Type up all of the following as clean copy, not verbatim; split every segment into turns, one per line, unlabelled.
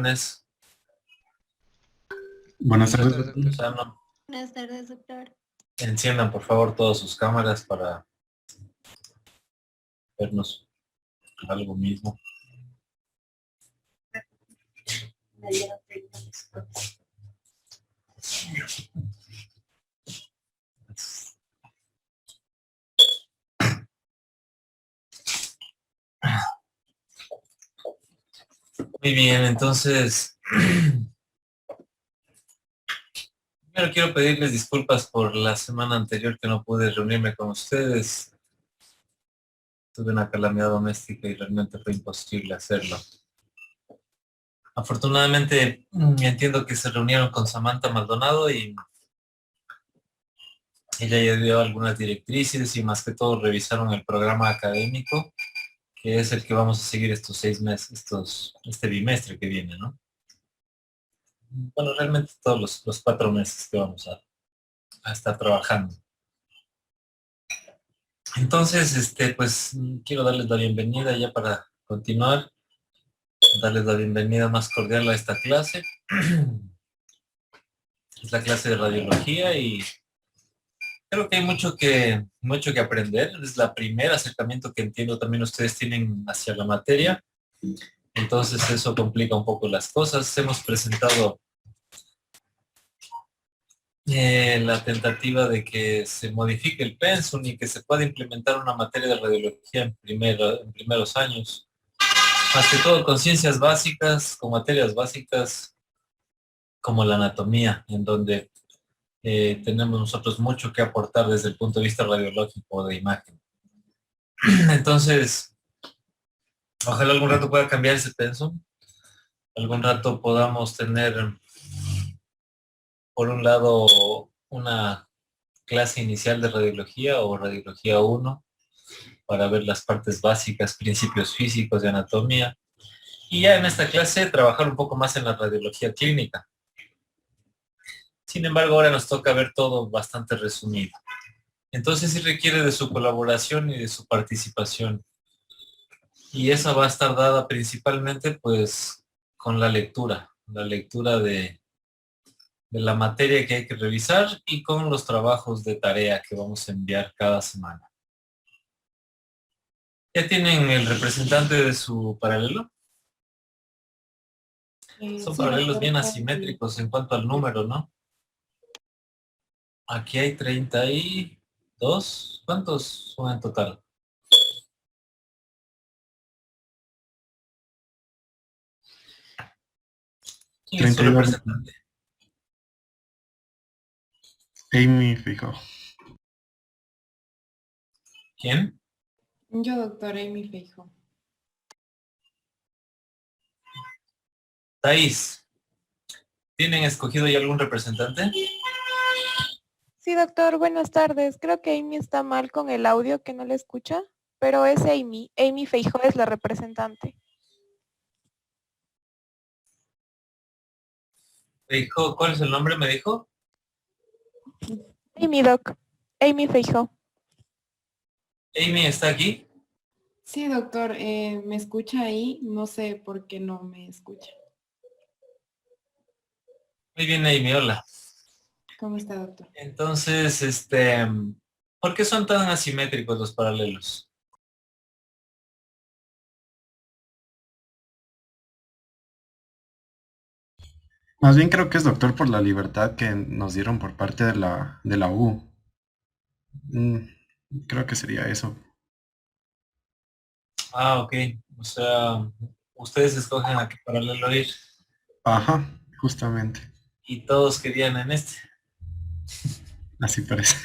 Buenas
Buenas tardes,
tardes,
doctor.
doctor.
Susana.
Buenas tardes, doctor.
Enciendan por favor todas sus cámaras para vernos algo mismo. Muy bien, entonces primero quiero pedirles disculpas por la semana anterior que no pude reunirme con ustedes. Tuve una calamidad doméstica y realmente fue imposible hacerlo. Afortunadamente entiendo que se reunieron con Samantha Maldonado y ella ya dio algunas directrices y más que todo revisaron el programa académico, que es el que vamos a seguir estos 6 meses, este bimestre que viene, ¿no? Bueno, realmente todos los 4 meses que vamos a estar trabajando. Entonces, pues quiero darles la bienvenida ya para continuar, darles la bienvenida más cordial a esta clase. Es la clase de radiología y creo que hay mucho que aprender. Es la primer acercamiento que entiendo también ustedes tienen hacia la materia. Entonces eso complica un poco las cosas. Hemos presentado la tentativa de que se modifique el pensum y que se pueda implementar una materia de radiología en primeros años. Más que todo con ciencias básicas, con materias básicas como la anatomía, en donde tenemos nosotros mucho que aportar desde el punto de vista radiológico de imagen. Entonces, ojalá algún rato pueda cambiar ese pensum. Algún rato podamos tener, por un lado, una clase inicial de radiología o radiología 1 para ver las partes básicas, principios físicos de anatomía. Y ya en esta clase trabajar un poco más en la radiología clínica. Sin embargo, ahora nos toca ver todo bastante resumido. Entonces sí requiere de su colaboración y de su participación. Y esa va a estar dada principalmente pues con la lectura de la materia que hay que revisar y con los trabajos de tarea que vamos a enviar cada semana. ¿Ya tienen el representante de su paralelo? Son
Sí,
paralelos
doctor.
bien asimétricos en cuanto al número, ¿no? Aquí hay 32. ¿Cuántos son en total? ¿Quién es su
32.
representante?
Amy Fijo.
¿Quién?
Yo, doctor Amy Feijo.
Thais. ¿Tienen escogido ya algún representante?
Sí, doctor, buenas tardes. Creo que Amy está mal con el audio, que no le escucha, pero es Amy. Amy Feijó es la representante.
Me dijo, ¿cuál es el nombre? Me dijo.
Amy, doc. Amy Feijó.
Amy está aquí.
Sí, doctor, me escucha ahí. No sé por qué no me escucha.
Muy bien, Amy, hola.
¿Cómo está, doctor?
Entonces, ¿por qué son tan asimétricos los paralelos?
Más bien creo que es doctor por la libertad que nos dieron por parte de la U. Mm, Creo que sería eso.
Ah, ok. O sea, ustedes escogen a qué paralelo ir
Ajá, justamente.
y todos querían en este.
Así parece.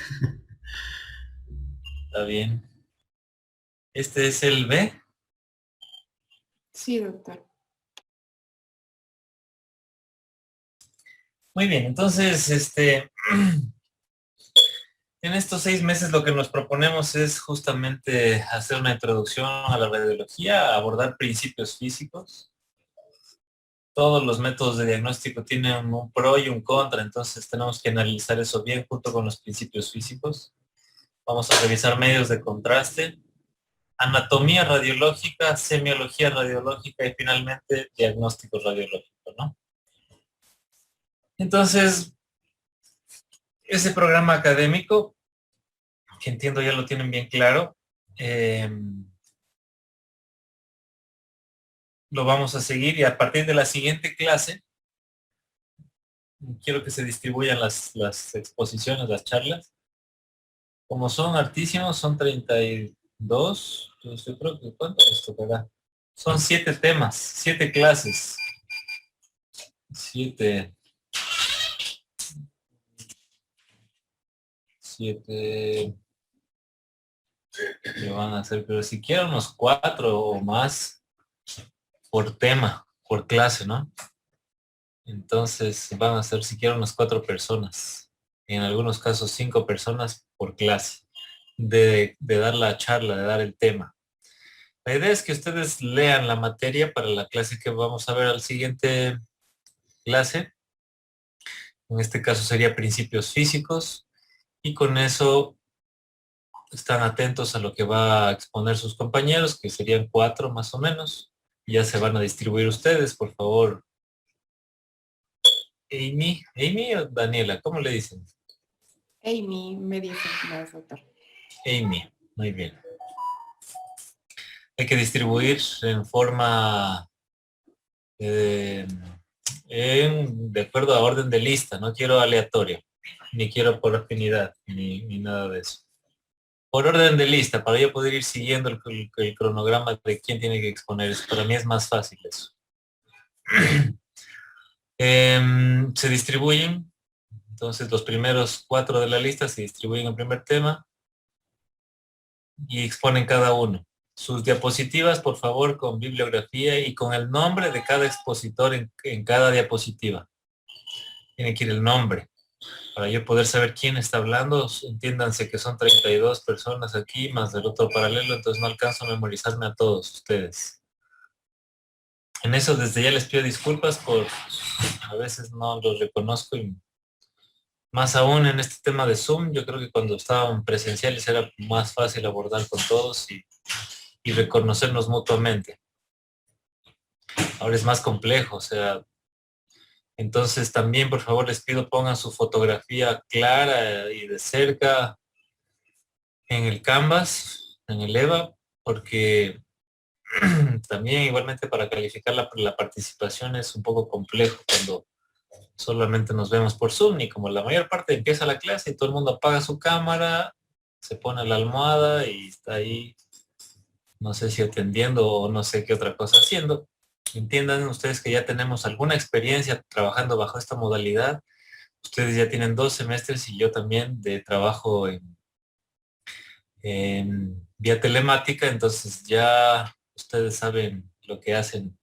Está bien. Este es el B.
Sí, doctor.
Muy bien, entonces, en estos 6 meses lo que nos proponemos es justamente hacer una introducción a la radiología, abordar principios físicos. Todos los métodos de diagnóstico tienen un pro y un contra, entonces tenemos que analizar eso bien junto con los principios físicos. Vamos a revisar medios de contraste, anatomía radiológica, semiología radiológica y finalmente diagnósticos radiológicos. ejemplo, ¿no? Entonces, ese programa académico, que entiendo ya lo tienen bien claro, lo vamos a seguir y a partir de la siguiente clase, quiero que se distribuyan las exposiciones, las charlas. Como son altísimos, son 32, entonces yo creo que ¿cuánto les tocará? Son 7 temas, 7 clases. 7 que van a hacer, pero si quieren unos 4 o más por tema, por clase, ¿no? Entonces van a ser siquiera unas 4 personas, en algunos casos 5 personas por clase, de dar la charla, de dar el tema. La idea es que ustedes lean la materia para la clase que vamos a ver al siguiente clase. En este caso sería principios físicos, y con eso están atentos a lo que va a exponer sus compañeros, que serían 4 más o menos. Ya se van a distribuir ustedes, por favor. Amy o Daniela, ¿cómo le dicen?
Amy me dice, no, doctor.
Amy, muy bien. Hay que distribuir en forma de acuerdo a orden de lista, no quiero aleatorio, ni quiero por afinidad, ni nada de eso. Por orden de lista, para yo poder ir siguiendo el cronograma de quién tiene que exponer eso. Para mí es más fácil eso. Se distribuyen, entonces los primeros 4 de la lista se distribuyen en primer tema y exponen cada uno. Sus diapositivas, por favor, con bibliografía y con el nombre de cada expositor en cada diapositiva. Tiene que ir el nombre para yo poder saber quién está hablando. Entiéndanse que son 32 personas aquí, más del otro paralelo, entonces no alcanzo a memorizarme a todos ustedes. En eso desde ya les pido disculpas por a veces no los reconozco, y más aún en este tema de Zoom. Yo creo que cuando estaban presenciales era más fácil abordar con todos y reconocernos mutuamente. Ahora es más complejo, o sea, entonces también por favor les pido pongan su fotografía clara y de cerca en el Canvas, en el EVA, porque también igualmente para calificar la participación es un poco complejo cuando solamente nos vemos por Zoom, y como la mayor parte empieza la clase y todo el mundo apaga su cámara, se pone la almohada y está ahí, no sé si atendiendo o no sé qué otra cosa haciendo. Entiendan ustedes que ya tenemos alguna experiencia trabajando bajo esta modalidad. Ustedes ya tienen 2 semestres y yo también de trabajo en vía telemática, entonces ya ustedes saben lo que hacen,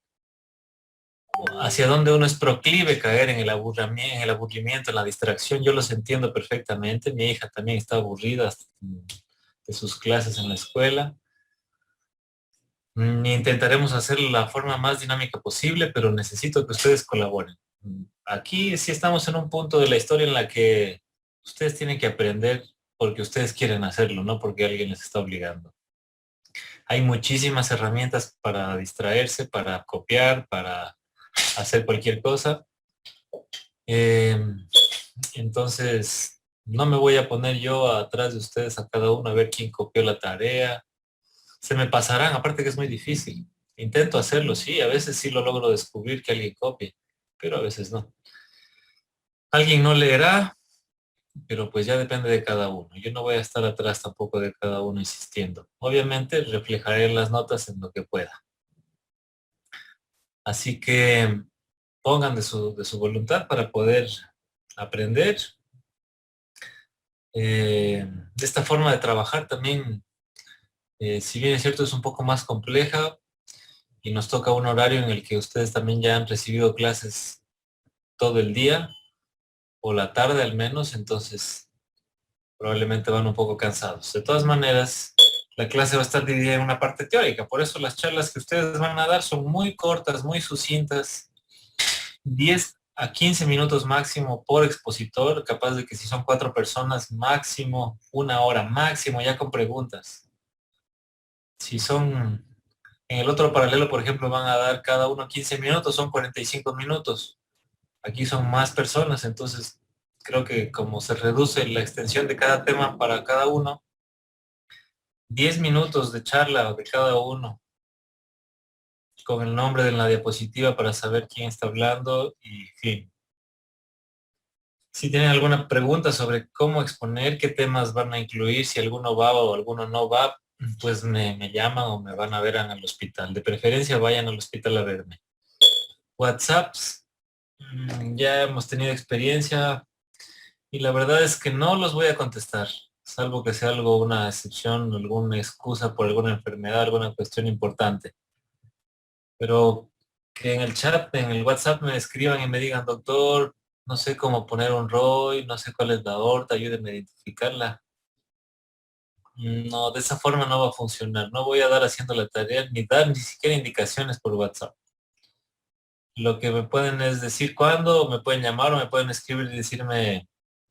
hacia dónde uno es proclive caer en el aburrimiento, en la distracción. Yo los entiendo perfectamente. Mi hija también está aburrida de sus clases en la escuela. Intentaremos hacerlo la forma más dinámica posible, pero necesito que ustedes colaboren. Aquí sí estamos en un punto de la historia en la que ustedes tienen que aprender porque ustedes quieren hacerlo, no porque alguien les está obligando. Hay muchísimas herramientas para distraerse, para copiar, para hacer cualquier cosa. Entonces, no me voy a poner yo atrás de ustedes a cada uno a ver quién copió la tarea. Se me pasarán, aparte que es muy difícil. Intento hacerlo, sí, a veces sí lo logro descubrir que alguien copie, pero a veces no. Alguien no leerá, pero pues ya depende de cada uno. Yo no voy a estar atrás tampoco de cada uno insistiendo. Obviamente reflejaré las notas en lo que pueda. Así que pongan de su voluntad para poder aprender. De esta forma de trabajar también, si bien es cierto, es un poco más compleja y nos toca un horario en el que ustedes también ya han recibido clases todo el día o la tarde al menos, entonces probablemente van un poco cansados. De todas maneras, la clase va a estar dividida en una parte teórica, por eso las charlas que ustedes van a dar son muy cortas, muy sucintas, 10 a 15 minutos máximo por expositor, capaz de que si son 4 personas, máximo 1 hora, máximo ya con preguntas. Si son En el otro paralelo, por ejemplo, van a dar cada uno 15 minutos, son 45 minutos. Aquí son más personas, entonces creo que como se reduce la extensión de cada tema para cada uno, 10 minutos de charla de cada uno, con el nombre de la diapositiva para saber quién está hablando y fin. Si tienen alguna pregunta sobre cómo exponer, qué temas van a incluir, si alguno va o alguno no va, pues me llaman o me van a ver en el hospital. De preferencia vayan al hospital a verme. WhatsApps, ya hemos tenido experiencia y la verdad es que no los voy a contestar, salvo que sea algo, una excepción, alguna excusa por alguna enfermedad, alguna cuestión importante. Pero que en el chat, en el WhatsApp me escriban y me digan, doctor, no sé cómo poner un ROI, no sé cuál es la aorta, ayúdenme a identificarla. No, de esa forma no va a funcionar. No voy a dar haciendo la tarea, ni dar ni siquiera indicaciones por WhatsApp. Lo que me pueden es decir cuándo, me pueden llamar o me pueden escribir y decirme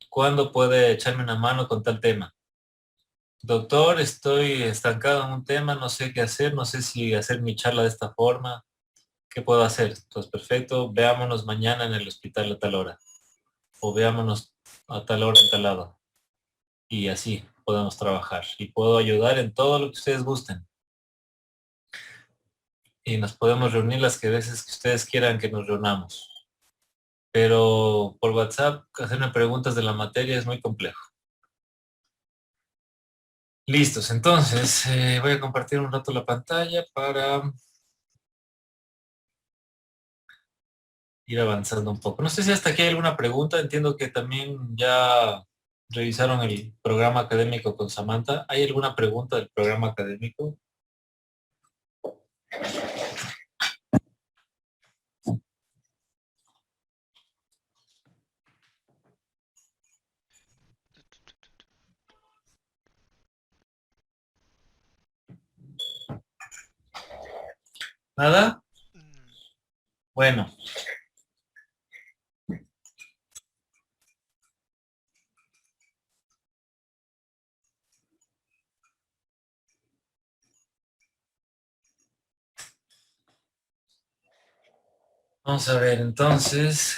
cuándo puede echarme una mano con tal tema. Doctor, estoy estancado en un tema, no sé qué hacer, no sé si hacer mi charla de esta forma. ¿Qué puedo hacer? Pues perfecto, veámonos mañana en el hospital a tal hora. O veámonos a tal hora en tal lado. Y así podemos trabajar. Y puedo ayudar en todo lo que ustedes gusten. Y nos podemos reunir las que veces que ustedes quieran que nos reunamos. Pero por WhatsApp hacerme preguntas de la materia es muy complejo. Listos, entonces voy a compartir un rato la pantalla para ir avanzando un poco. No sé si hasta aquí hay alguna pregunta. Entiendo que también ya revisaron el programa académico con Samantha. ¿Hay alguna pregunta del programa académico? ¿Nada? Bueno. Vamos a ver, entonces.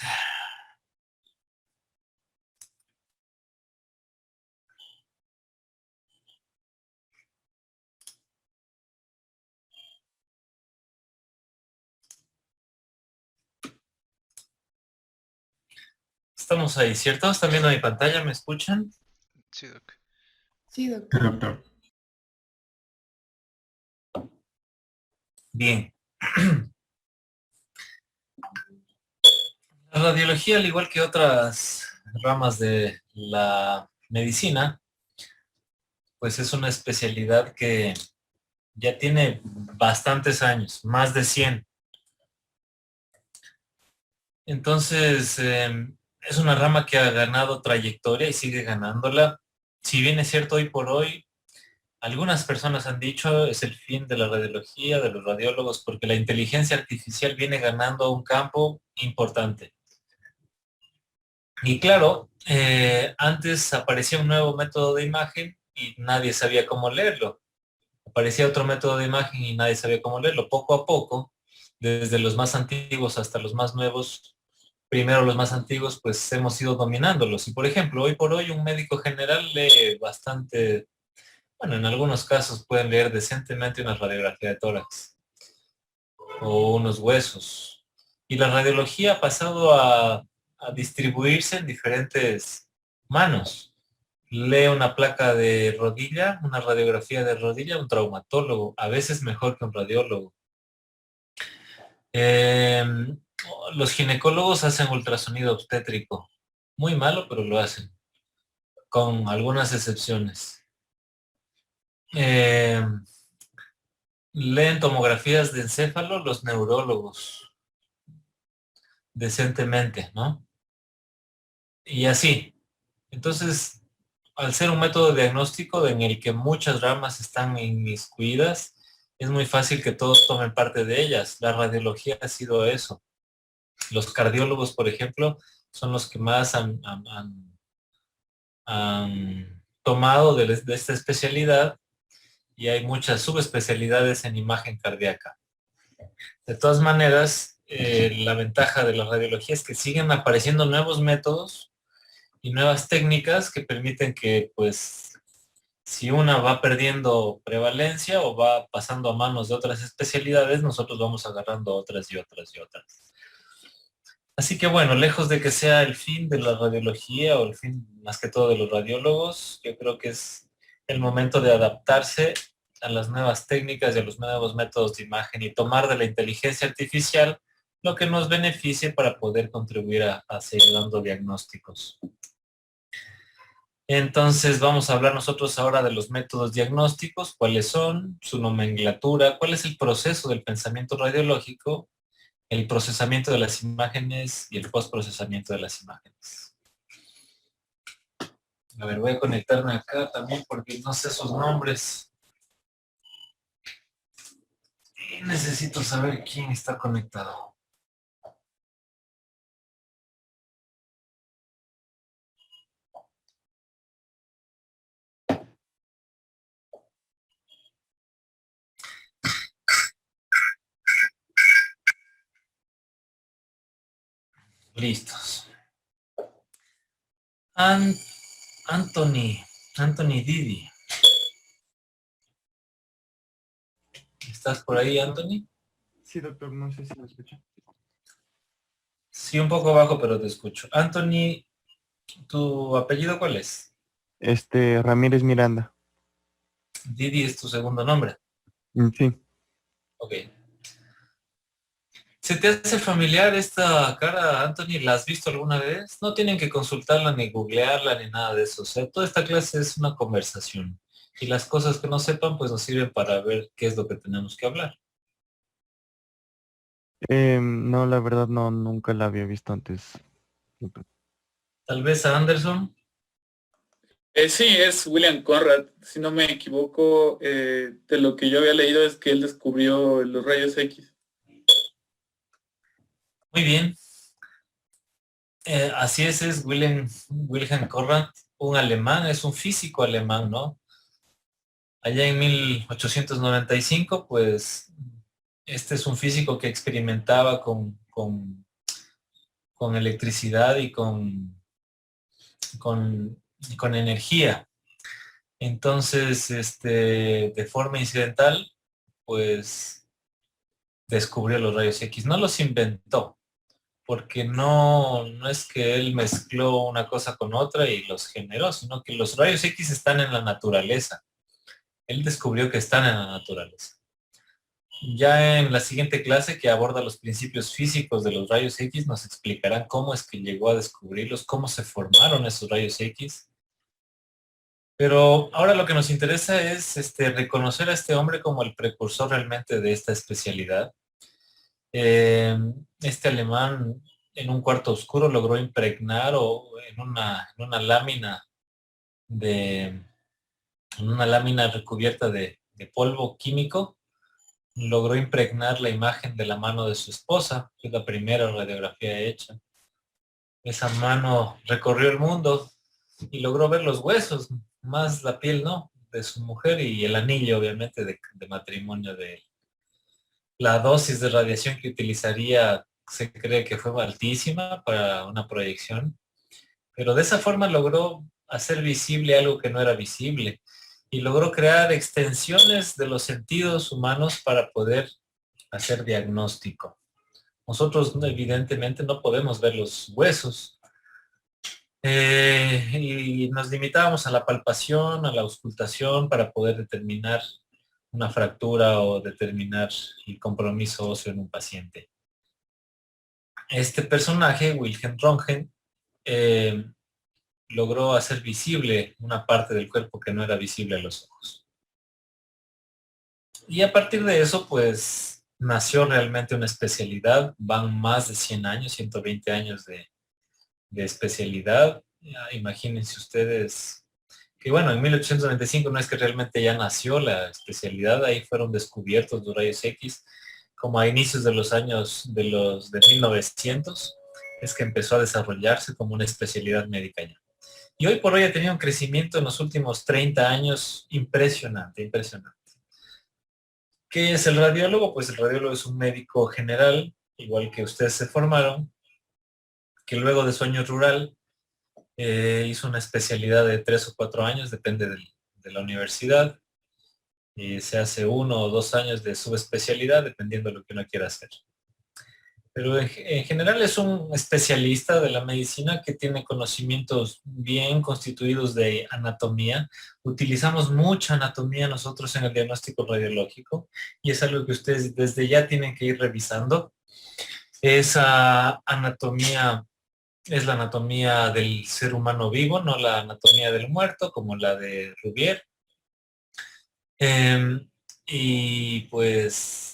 Estamos ahí, ¿cierto? ¿Están viendo mi pantalla? ¿Me escuchan?
Sí, Doc.
Sí,
Sí,
doctor.
doctor.
Bien. La radiología, al igual que otras ramas de la medicina, pues es una especialidad que ya tiene bastantes años, más de 100. Entonces, es una rama que ha ganado trayectoria y sigue ganándola. Si bien es cierto, hoy por hoy, algunas personas han dicho es el fin de la radiología, de los radiólogos, porque la inteligencia artificial viene ganando un campo importante. Y claro, antes aparecía un nuevo método de imagen y nadie sabía cómo leerlo. Aparecía otro método de imagen y nadie sabía cómo leerlo. Poco a poco, desde los más antiguos hasta los más nuevos, primero los más antiguos, pues hemos ido dominándolos. Y por ejemplo, hoy por hoy un médico general lee bastante, bueno, en algunos casos pueden leer decentemente una radiografía de tórax o unos huesos. Y la radiología ha pasado a distribuirse en diferentes manos. Lee una placa de rodilla, una radiografía de rodilla, un traumatólogo, a veces mejor que un radiólogo. Eh, los ginecólogos hacen ultrasonido obstétrico. Muy malo, pero lo hacen, con algunas excepciones. Eh, leen tomografías de encéfalo los neurólogos, decentemente, ¿no? Y así. Entonces, al ser un método diagnóstico en el que muchas ramas están inmiscuidas, es muy fácil que todos tomen parte de ellas. La radiología ha sido eso. Los cardiólogos, por ejemplo, son los que más han tomado de esta especialidad y hay muchas subespecialidades en imagen cardíaca. De todas maneras, la ventaja de la radiología es que siguen apareciendo nuevos métodos y nuevas técnicas que permiten que, pues, si una va perdiendo prevalencia o va pasando a manos de otras especialidades, nosotros vamos agarrando otras y otras y otras. Así que bueno, lejos de que sea el fin de la radiología o el fin más que todo de los radiólogos, yo creo que es el momento de adaptarse a las nuevas técnicas y a los nuevos métodos de imagen y tomar de la inteligencia artificial lo que nos beneficie para poder contribuir a seguir dando diagnósticos. Entonces vamos a hablar nosotros ahora de los métodos diagnósticos, cuáles son, su nomenclatura, cuál es el proceso del pensamiento radiológico, el procesamiento de las imágenes y el postprocesamiento de las imágenes. A ver, voy a conectarme acá también porque no sé esos nombres. Y necesito saber quién está conectado. Listos. Anthony Didi. ¿Estás por ahí, Anthony?
Sí, doctor, no sé si me escucha.
Sí, un poco bajo, pero te escucho. Anthony, ¿tu apellido cuál es?
Ramírez Miranda.
Didi es tu segundo nombre.
Sí.
Ok. ¿Se te hace familiar esta cara, Anthony? ¿La has visto alguna vez? No tienen que consultarla ni googlearla ni nada de eso. O sea, toda esta clase es una conversación. Y las cosas que no sepan, pues nos sirven para ver qué es lo que tenemos que hablar.
No, la verdad no, nunca la había visto antes.
Tal vez a Anderson.
Sí, es William Conrad. Si no me equivoco, de lo que yo había leído es que él descubrió los rayos X.
Muy bien. Así es Wilhelm Conrad, un alemán, es un físico alemán, ¿no? Allá en 1895, pues, este es un físico que experimentaba con electricidad y con energía. Entonces, de forma incidental, pues, descubrió los rayos X. No los inventó, porque no es que él mezcló una cosa con otra y los generó, sino que los rayos X están en la naturaleza. Él descubrió que están en la naturaleza. Ya en la siguiente clase, que aborda los principios físicos de los rayos X, nos explicarán cómo es que llegó a descubrirlos, cómo se formaron esos rayos X. Pero ahora lo que nos interesa es reconocer a este hombre como el precursor realmente de esta especialidad. Este alemán en un cuarto oscuro logró impregnar o en una lámina recubierta de polvo químico, logró impregnar la imagen de la mano de su esposa, que es la primera radiografía hecha. Esa mano recorrió el mundo y logró ver los huesos, más la piel no, de su mujer y el anillo obviamente de matrimonio de él. La dosis de radiación que utilizaría se cree que fue altísima para una proyección, pero de esa forma logró hacer visible algo que no era visible y logró crear extensiones de los sentidos humanos para poder hacer diagnóstico. Nosotros evidentemente no podemos ver los huesos y nos limitábamos a la palpación, a la auscultación para poder determinar una fractura o determinar el compromiso óseo en un paciente. Este personaje, Wilhelm Röntgen, logró hacer visible una parte del cuerpo que no era visible a los ojos. Y a partir de eso, pues, nació realmente una especialidad. Van más de 100 años, 120 años de especialidad. Ya, imagínense ustedes que, bueno, en 1895 no es que realmente ya nació la especialidad, ahí fueron descubiertos los rayos X, como a inicios de los años de 1900, es que empezó a desarrollarse como una especialidad médica ya. Y hoy por hoy ha tenido un crecimiento en los últimos 30 años impresionante, impresionante. ¿Qué es el radiólogo? Pues el radiólogo es un médico general, igual que ustedes se formaron, que luego de su año rural hizo una especialidad de 3 o 4 años, depende de la universidad, y se hace 1 o 2 años de subespecialidad, dependiendo de lo que uno quiera hacer. Pero en general es un especialista de la medicina que tiene conocimientos bien constituidos de anatomía. Utilizamos mucha anatomía nosotros en el diagnóstico radiológico y es algo que ustedes desde ya tienen que ir revisando. Esa anatomía es la anatomía del ser humano vivo, no la anatomía del muerto, como la de Rubier. Y pues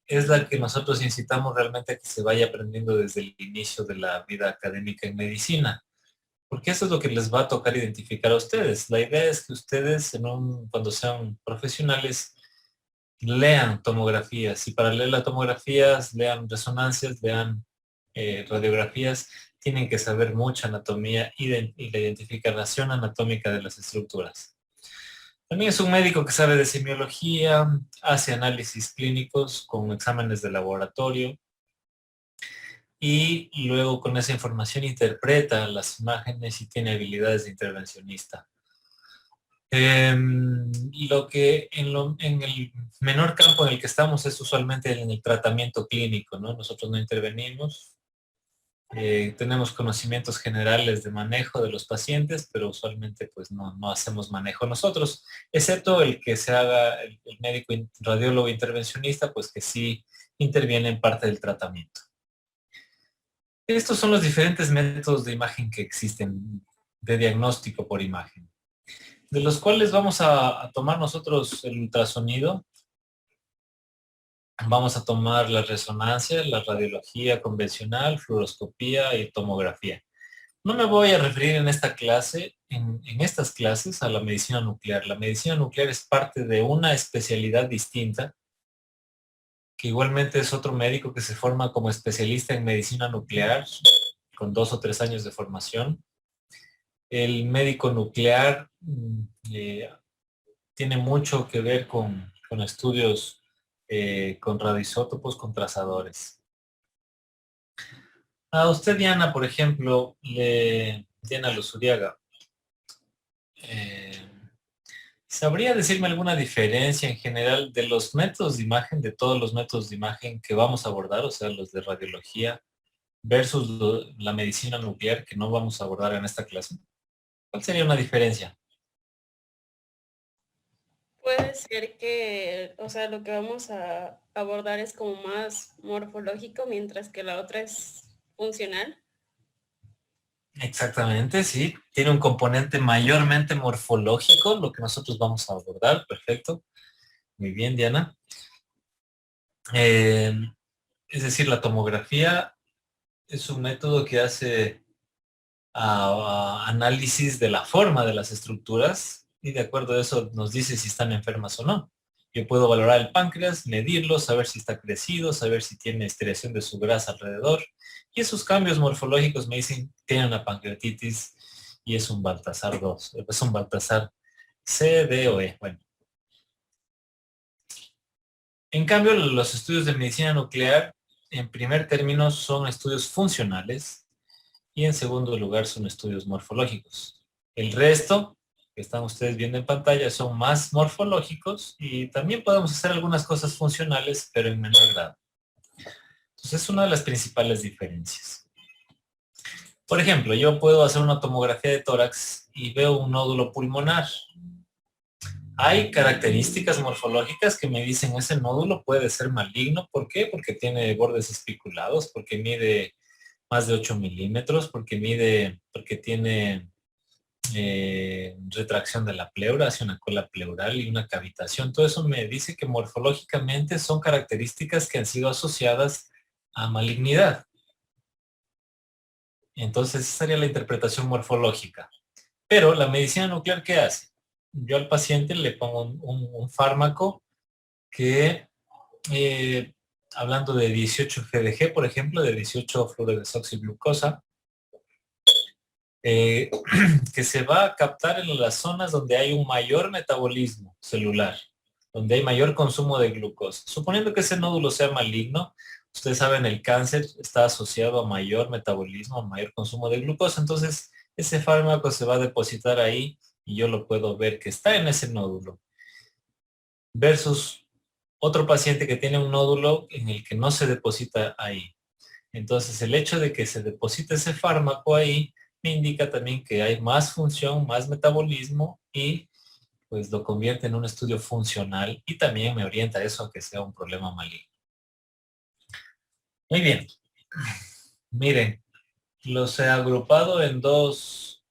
es la que nosotros incitamos realmente a que se vaya aprendiendo desde el inicio de la vida académica en medicina, porque eso es lo que les va a tocar identificar a ustedes. La idea es que ustedes, cuando sean profesionales, lean tomografías, y para leer las tomografías, lean resonancias, lean radiografías, tienen que saber mucha anatomía y la identificación anatómica de las estructuras. También es un médico que sabe de semiología, hace análisis clínicos con exámenes de laboratorio y luego con esa información interpreta las imágenes y tiene habilidades de intervencionista. Lo que en el menor campo en el que estamos es usualmente en el tratamiento clínico, ¿no? Nosotros no intervenimos. Tenemos conocimientos generales de manejo de los pacientes, pero usualmente pues no hacemos manejo nosotros, excepto el que se haga el médico radiólogo intervencionista, pues que sí interviene en parte del tratamiento. Estos son los diferentes métodos de imagen que existen, de diagnóstico por imagen, de los cuales vamos a tomar nosotros el ultrasonido. Vamos a tomar la resonancia, la radiología convencional, fluoroscopía y tomografía. No me voy a referir en esta clase, en estas clases, a la medicina nuclear. La medicina nuclear es parte de una especialidad distinta, que igualmente es otro médico que se forma como especialista en medicina nuclear, con 2 o 3 años de formación. El médico nuclear tiene mucho que ver con estudios con radioisótopos, con trazadores. A usted, Diana, por ejemplo, Diana Luzuriaga, ¿sabría decirme alguna diferencia en general de los métodos de imagen, de todos los métodos de imagen que vamos a abordar, o sea, los de radiología, versus la medicina nuclear que no vamos a abordar en esta clase? ¿Cuál sería una diferencia?
Puede ser que, o sea, lo que vamos a abordar es como más morfológico, mientras que la otra es funcional.
Exactamente, sí. Tiene un componente mayormente morfológico, lo que nosotros vamos a abordar. Perfecto. Muy bien, Diana. Es decir, la tomografía es un método que hace análisis de la forma de las estructuras y de acuerdo a eso nos dice si están enfermas o no. Yo puedo valorar el páncreas, medirlo, saber si está crecido, saber si tiene estriación de su grasa alrededor. Y esos cambios morfológicos me dicen, tiene una pancreatitis y es un Baltasar 2, es un Baltasar C, D o E. Bueno. En cambio, los estudios de medicina nuclear, en primer término, son estudios funcionales y en segundo lugar son estudios morfológicos. El resto que están ustedes viendo en pantalla son más morfológicos y también podemos hacer algunas cosas funcionales, pero en menor grado. Entonces es una de las principales diferencias. Por ejemplo, yo puedo hacer una tomografía de tórax y veo un nódulo pulmonar. Hay características morfológicas que me dicen ese nódulo puede ser maligno. ¿Por qué? Porque tiene bordes espiculados, porque mide más de 8 milímetros, porque tiene retracción de la pleura, hacia una cola pleural y una cavitación. Todo eso me dice que morfológicamente son características que han sido asociadas a malignidad. Entonces, esa sería la interpretación morfológica. Pero la medicina nuclear, ¿qué hace? Yo al paciente le pongo un fármaco que, hablando de 18-FDG, por ejemplo, de 18-fluorodesoxiglucosa, que se va a captar en las zonas donde hay un mayor metabolismo celular. donde hay mayor consumo de glucosa. Suponiendo que ese nódulo sea maligno, ustedes saben, el cáncer está asociado a mayor metabolismo, a mayor consumo de glucosa, entonces ese fármaco se va a depositar ahí y yo lo puedo ver que está en ese nódulo. Versus otro paciente que tiene un nódulo en el que no se deposita ahí. Entonces el hecho de que se deposite ese fármaco ahí me indica también que hay más función, más metabolismo y pues lo convierte en un estudio funcional y también me orienta a eso a que sea un problema maligno. Muy bien. Miren, los he agrupado en dos,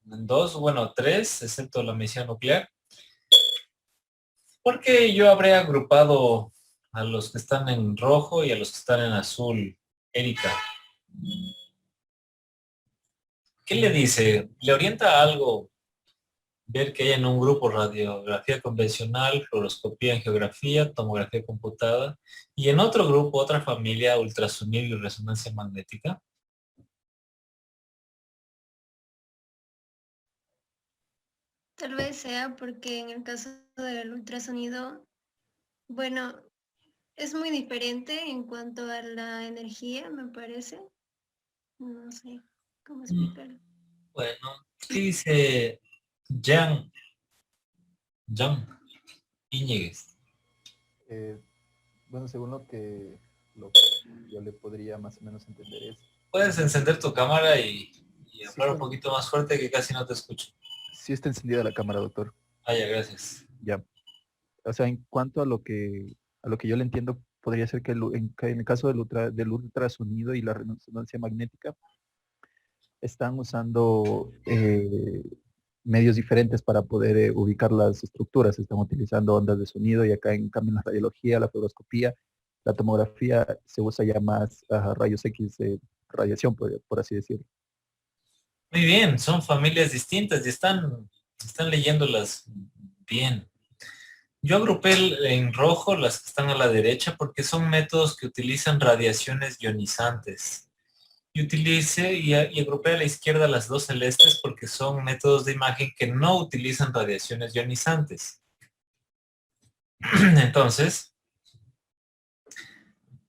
bueno, tres, excepto la medicina nuclear. Porque yo habré agrupado a los que están en rojo y a los que están en azul. Erika, ¿qué le dice? ¿Le orienta algo ver que hay en un grupo radiografía convencional, fluoroscopía en geografía, tomografía computada, y en otro grupo, otra familia, ultrasonido y resonancia magnética?
Tal vez sea porque en el caso del ultrasonido, bueno, es muy diferente en cuanto a la energía, me parece. No sé cómo explicarlo.
Bueno, ¿qué dice Jan Íñiguez?
Bueno, según lo que yo le podría más o menos entender es...
Puedes encender tu cámara y hablar
Sí,
un poquito más fuerte que casi no te escucho.
sí está encendida la cámara, doctor.
Ah, ya, gracias.
Ya. O sea, en cuanto a lo que yo le entiendo, podría ser que en el caso del ultrasonido y la resonancia magnética, están usando medios diferentes para poder ubicar las estructuras. Están utilizando ondas de sonido y acá en cambio en la radiología, la fluoroscopía, la tomografía se usa ya más rayos X de radiación, por así decirlo.
Muy bien, son familias distintas y están leyéndolas bien. Yo agrupé en rojo las que están a la derecha porque son métodos que utilizan radiaciones ionizantes. Y agrupé a la izquierda las dos celestes porque son métodos de imagen que no utilizan radiaciones ionizantes. Entonces,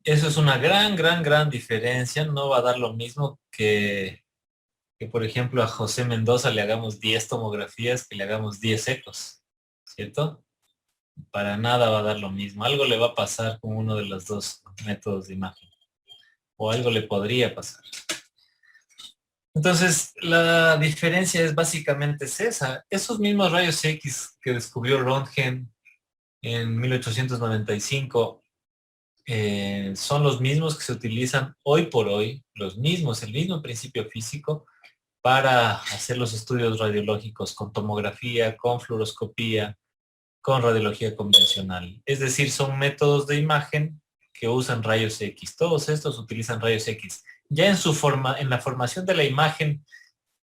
eso es una gran diferencia. No va a dar lo mismo que por ejemplo a José Mendoza le hagamos 10 tomografías que le hagamos 10 ecos, ¿cierto? Para nada va a dar lo mismo. Algo le va a pasar con uno de los dos métodos de imagen. O algo le podría pasar. Entonces, la diferencia es básicamente esa. Esos mismos rayos X que descubrió Röntgen en 1895 son los mismos que se utilizan hoy por hoy, el mismo principio físico, para hacer los estudios radiológicos con tomografía, con fluoroscopía, con radiología convencional. Es decir, son métodos de imagen que usan rayos X. Todos estos utilizan rayos X. Ya en la formación de la imagen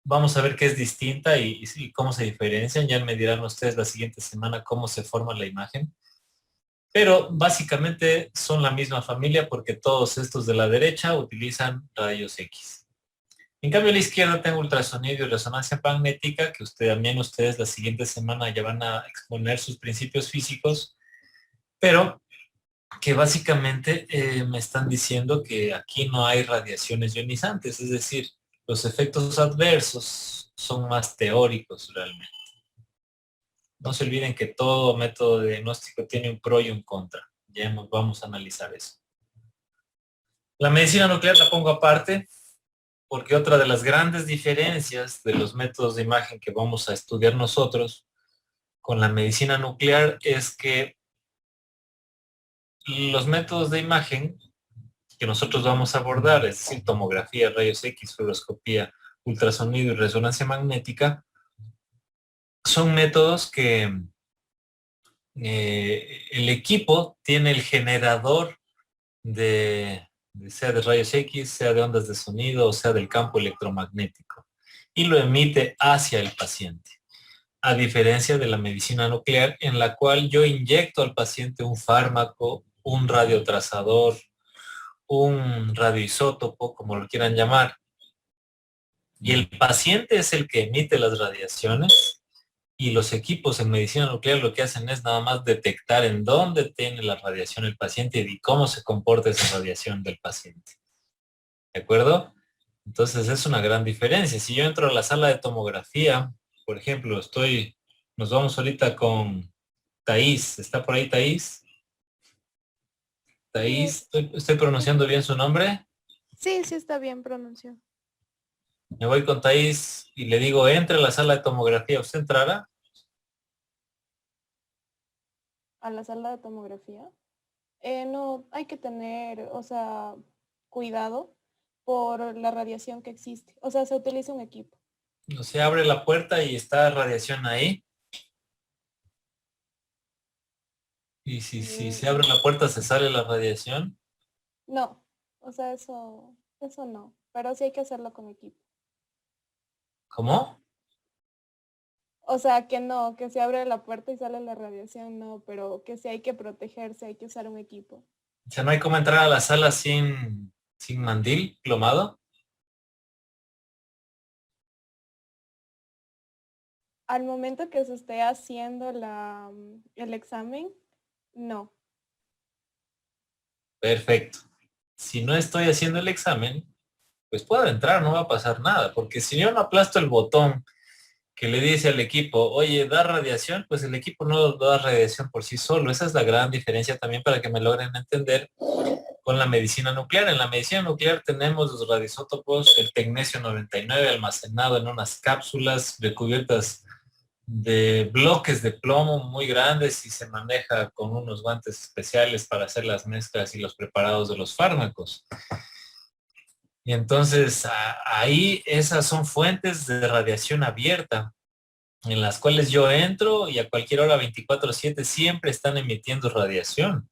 vamos a ver qué es distinta y cómo se diferencian. Ya me dirán ustedes la siguiente semana cómo se forma la imagen. Pero básicamente son la misma familia porque todos estos de la derecha utilizan rayos X. En cambio, a la izquierda tengo ultrasonido y resonancia magnética, que ustedes la siguiente semana ya van a exponer sus principios físicos, pero que básicamente me están diciendo que aquí no hay radiaciones ionizantes, es decir, los efectos adversos son más teóricos realmente. No se olviden que todo método de diagnóstico tiene un pro y un contra. Ya vamos a analizar eso. La medicina nuclear la pongo aparte, porque otra de las grandes diferencias de los métodos de imagen que vamos a estudiar nosotros con la medicina nuclear es que los métodos de imagen que nosotros vamos a abordar, es decir, tomografía, rayos X, fluoroscopía, ultrasonido y resonancia magnética, son métodos que el equipo tiene el generador sea de rayos X, sea de ondas de sonido, o sea del campo electromagnético, y lo emite hacia el paciente. A diferencia de la medicina nuclear, en la cual yo inyecto al paciente un fármaco, un radiotrazador, un radioisótopo, como lo quieran llamar, y el paciente es el que emite las radiaciones, Y los equipos en medicina nuclear lo que hacen es nada más detectar en dónde tiene la radiación el paciente y cómo se comporta esa radiación del paciente. ¿De acuerdo? Entonces es una gran diferencia. Si yo entro a la sala de tomografía, por ejemplo, nos vamos ahorita con Thaís. ¿Está por ahí Thaís? Thaís, ¿estoy pronunciando bien su nombre?
Sí, sí está bien pronunciado.
Me voy con Thaís y le digo, entre a la sala de tomografía. ¿Usted entrará?
¿A la sala de tomografía? No, hay que tener, o sea, cuidado por la radiación que existe. O sea, se utiliza un equipo.
No se abre la puerta y está radiación ahí. Y si se abre la puerta, se sale la radiación.
No, o sea, eso no. Pero sí hay que hacerlo con equipo.
¿Cómo?
O sea, que no, que se abre la puerta y sale la radiación, no, pero que sí hay que protegerse, hay que usar un equipo.
O sea, no hay cómo entrar a la sala sin mandil plomado.
Al momento que se esté haciendo el examen, no.
Perfecto. Si no estoy haciendo el examen, pues puedo entrar, no va a pasar nada. Porque si yo no aplasto el botón que le dice al equipo, oye, da radiación, pues el equipo no da radiación por sí solo. Esa es la gran diferencia también para que me logren entender con la medicina nuclear. En la medicina nuclear tenemos los radioisótopos, el tecnesio 99 almacenado en unas cápsulas recubiertas de bloques de plomo muy grandes y se maneja con unos guantes especiales para hacer las mezclas y los preparados de los fármacos. Y entonces ahí esas son fuentes de radiación abierta en las cuales yo entro y a cualquier hora 24/7 siempre están emitiendo radiación.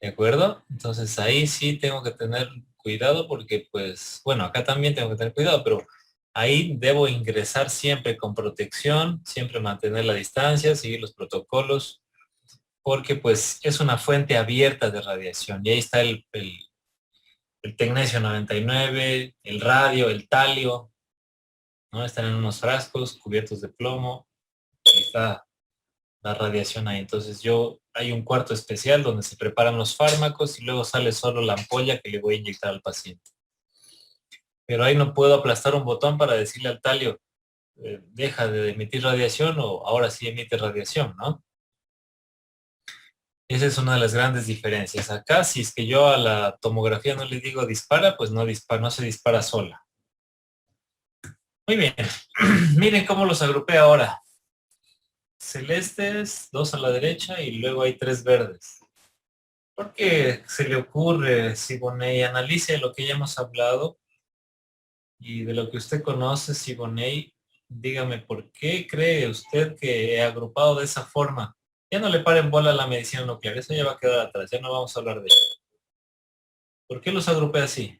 ¿De acuerdo? Entonces ahí sí tengo que tener cuidado porque pues, bueno, acá también tengo que tener cuidado, pero ahí debo ingresar siempre con protección, siempre mantener la distancia, seguir los protocolos, porque pues es una fuente abierta de radiación. Y ahí está el tecnesio 99, el radio, el talio, ¿no? Están en unos frascos cubiertos de plomo. Ahí está la radiación ahí. Entonces hay un cuarto especial donde se preparan los fármacos y luego sale solo la ampolla que le voy a inyectar al paciente. Pero ahí no puedo aplastar un botón para decirle al talio, deja de emitir radiación o ahora sí emite radiación, ¿no? Esa es una de las grandes diferencias. Acá, si es que yo a la tomografía no le digo dispara, pues no dispara, no se dispara sola. Muy bien. Miren cómo los agrupé ahora. Celestes, 2 a la derecha y luego hay 3 verdes. ¿Por qué se le ocurre, Siboney? Analice lo que ya hemos hablado y de lo que usted conoce, Siboney, dígame por qué cree usted que he agrupado de esa forma. Ya no le paren bola a la medicina nuclear, eso ya va a quedar atrás, ya no vamos a hablar de ello. ¿Por qué los agrupé así?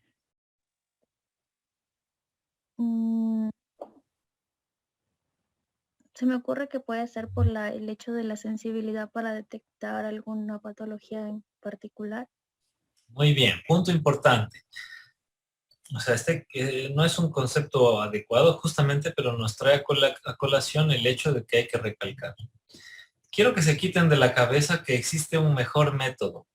Se me ocurre que puede ser por el hecho de la sensibilidad para detectar alguna patología en particular.
Muy bien, punto importante. O sea, no es un concepto adecuado justamente, pero nos trae a colación el hecho de que hay que recalcar. Quiero que se quiten de la cabeza que existe un mejor método.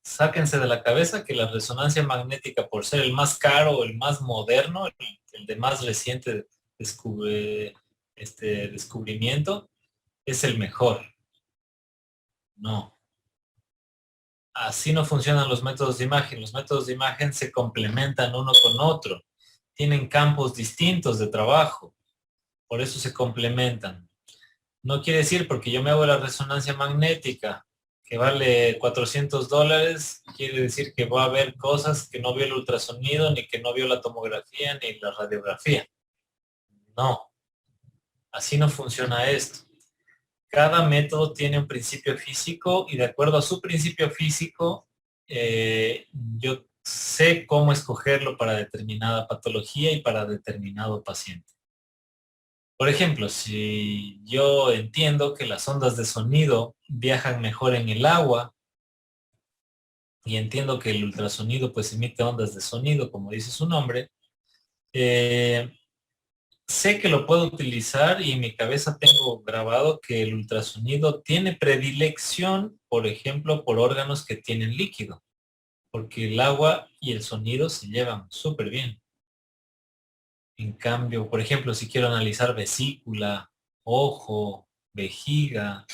Sáquense de la cabeza que la resonancia magnética, por ser el más caro o el más moderno, el de más reciente descubrimiento, es el mejor. No. Así no funcionan los métodos de imagen. Los métodos de imagen se complementan uno con otro. Tienen campos distintos de trabajo. Por eso se complementan. No quiere decir porque yo me hago la resonancia magnética que vale $400, quiere decir que va a haber cosas que no vio el ultrasonido, ni que no vio la tomografía, ni la radiografía. No. Así no funciona esto. Cada método tiene un principio físico y de acuerdo a su principio físico, yo sé cómo escogerlo para determinada patología y para determinado paciente. Por ejemplo, si yo entiendo que las ondas de sonido viajan mejor en el agua y entiendo que el ultrasonido pues emite ondas de sonido, como dice su nombre, sé que lo puedo utilizar y en mi cabeza tengo grabado que el ultrasonido tiene predilección, por ejemplo, por órganos que tienen líquido, porque el agua y el sonido se llevan súper bien. En cambio, por ejemplo, si quiero analizar vesícula, ojo, vejiga,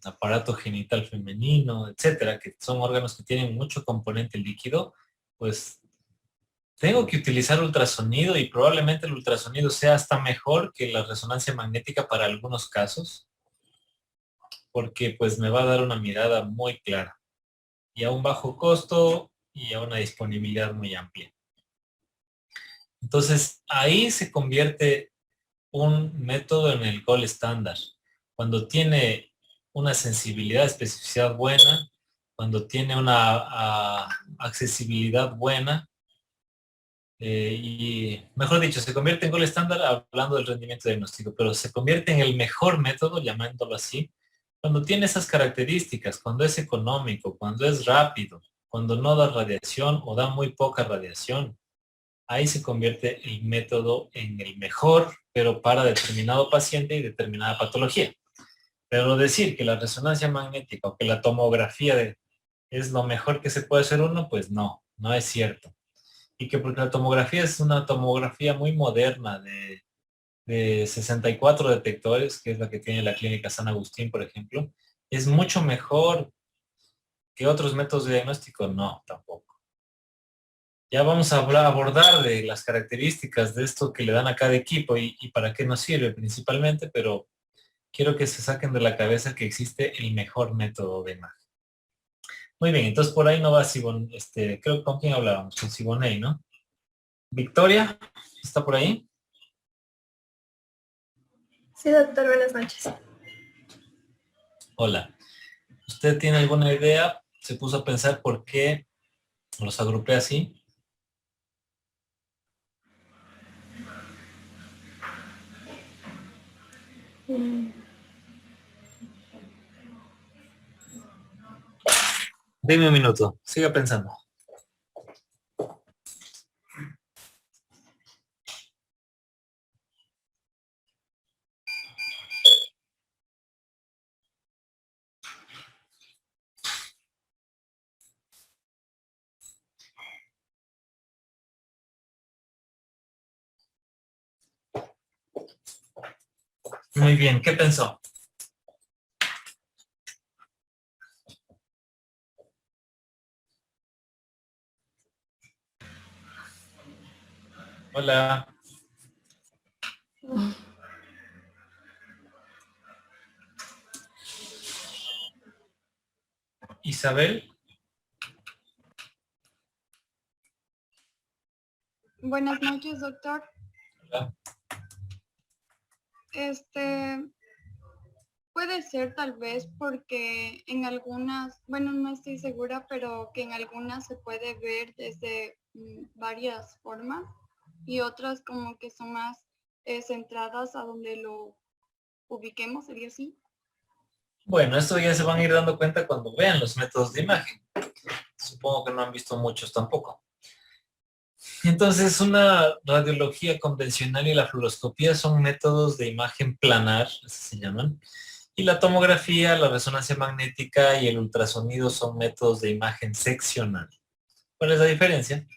aparato genital femenino, etcétera, que son órganos que tienen mucho componente líquido, pues tengo que utilizar ultrasonido y probablemente el ultrasonido sea hasta mejor que la resonancia magnética para algunos casos, porque pues me va a dar una mirada muy clara y a un bajo costo y a una disponibilidad muy amplia. Entonces, ahí se convierte un método en el gold estándar. Cuando tiene una sensibilidad, especificidad buena, cuando tiene una accesibilidad buena, y mejor dicho, se convierte en gold estándar hablando del rendimiento diagnóstico, pero se convierte en el mejor método, llamándolo así, cuando tiene esas características, cuando es económico, cuando es rápido, cuando no da radiación o da muy poca radiación. Ahí se convierte el método en el mejor, pero para determinado paciente y determinada patología. Pero decir que la resonancia magnética o que la tomografía es lo mejor que se puede hacer uno, pues no, no es cierto. Y que porque la tomografía es una tomografía muy moderna de 64 detectores, que es la que tiene la clínica San Agustín, por ejemplo, es mucho mejor que otros métodos de diagnóstico, no, tampoco. Ya vamos a abordar de las características de esto que le dan a cada equipo y para qué nos sirve principalmente, pero quiero que se saquen de la cabeza que existe el mejor método de imagen. Muy bien, entonces por ahí no va Sibon, creo con quién hablábamos, con Siboney, ¿no? Victoria, ¿está por ahí?
Sí, doctor, buenas noches.
Hola. ¿Usted tiene alguna idea? ¿Se puso a pensar por qué los agrupé así? Dime un minuto, siga pensando. Muy bien, ¿qué pensó? Hola. Isabel.
Buenas noches, doctor.
Hola.
Puede ser tal vez porque en algunas, bueno, no estoy segura, pero que en algunas se puede ver desde varias formas y otras como que son más centradas a donde lo ubiquemos, sería así.
Bueno, esto ya se van a ir dando cuenta cuando vean los métodos de imagen. Supongo que no han visto muchos tampoco. Entonces, una radiología convencional y la fluoroscopía son métodos de imagen planar, así se llaman. Y la tomografía, la resonancia magnética y el ultrasonido son métodos de imagen seccional. ¿Cuál es la diferencia?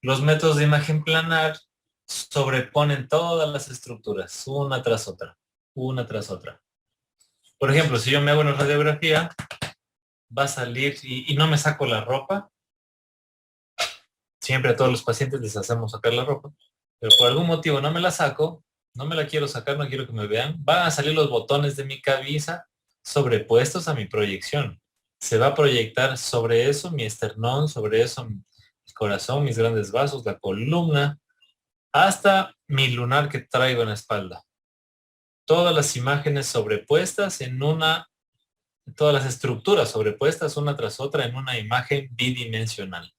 Los métodos de imagen planar sobreponen todas las estructuras, una tras otra, una tras otra. Por ejemplo, si yo me hago una radiografía, va a salir y no me saco la ropa. Siempre a todos los pacientes les hacemos sacar la ropa, pero por algún motivo no me la saco, no me la quiero sacar, no quiero que me vean. Van a salir los botones de mi cabeza sobrepuestos a mi proyección. Se va a proyectar sobre eso mi esternón, sobre eso mi corazón, mis grandes vasos, la columna, hasta mi lunar que traigo en la espalda. Todas las imágenes sobrepuestas en todas las estructuras sobrepuestas una tras otra en una imagen bidimensional.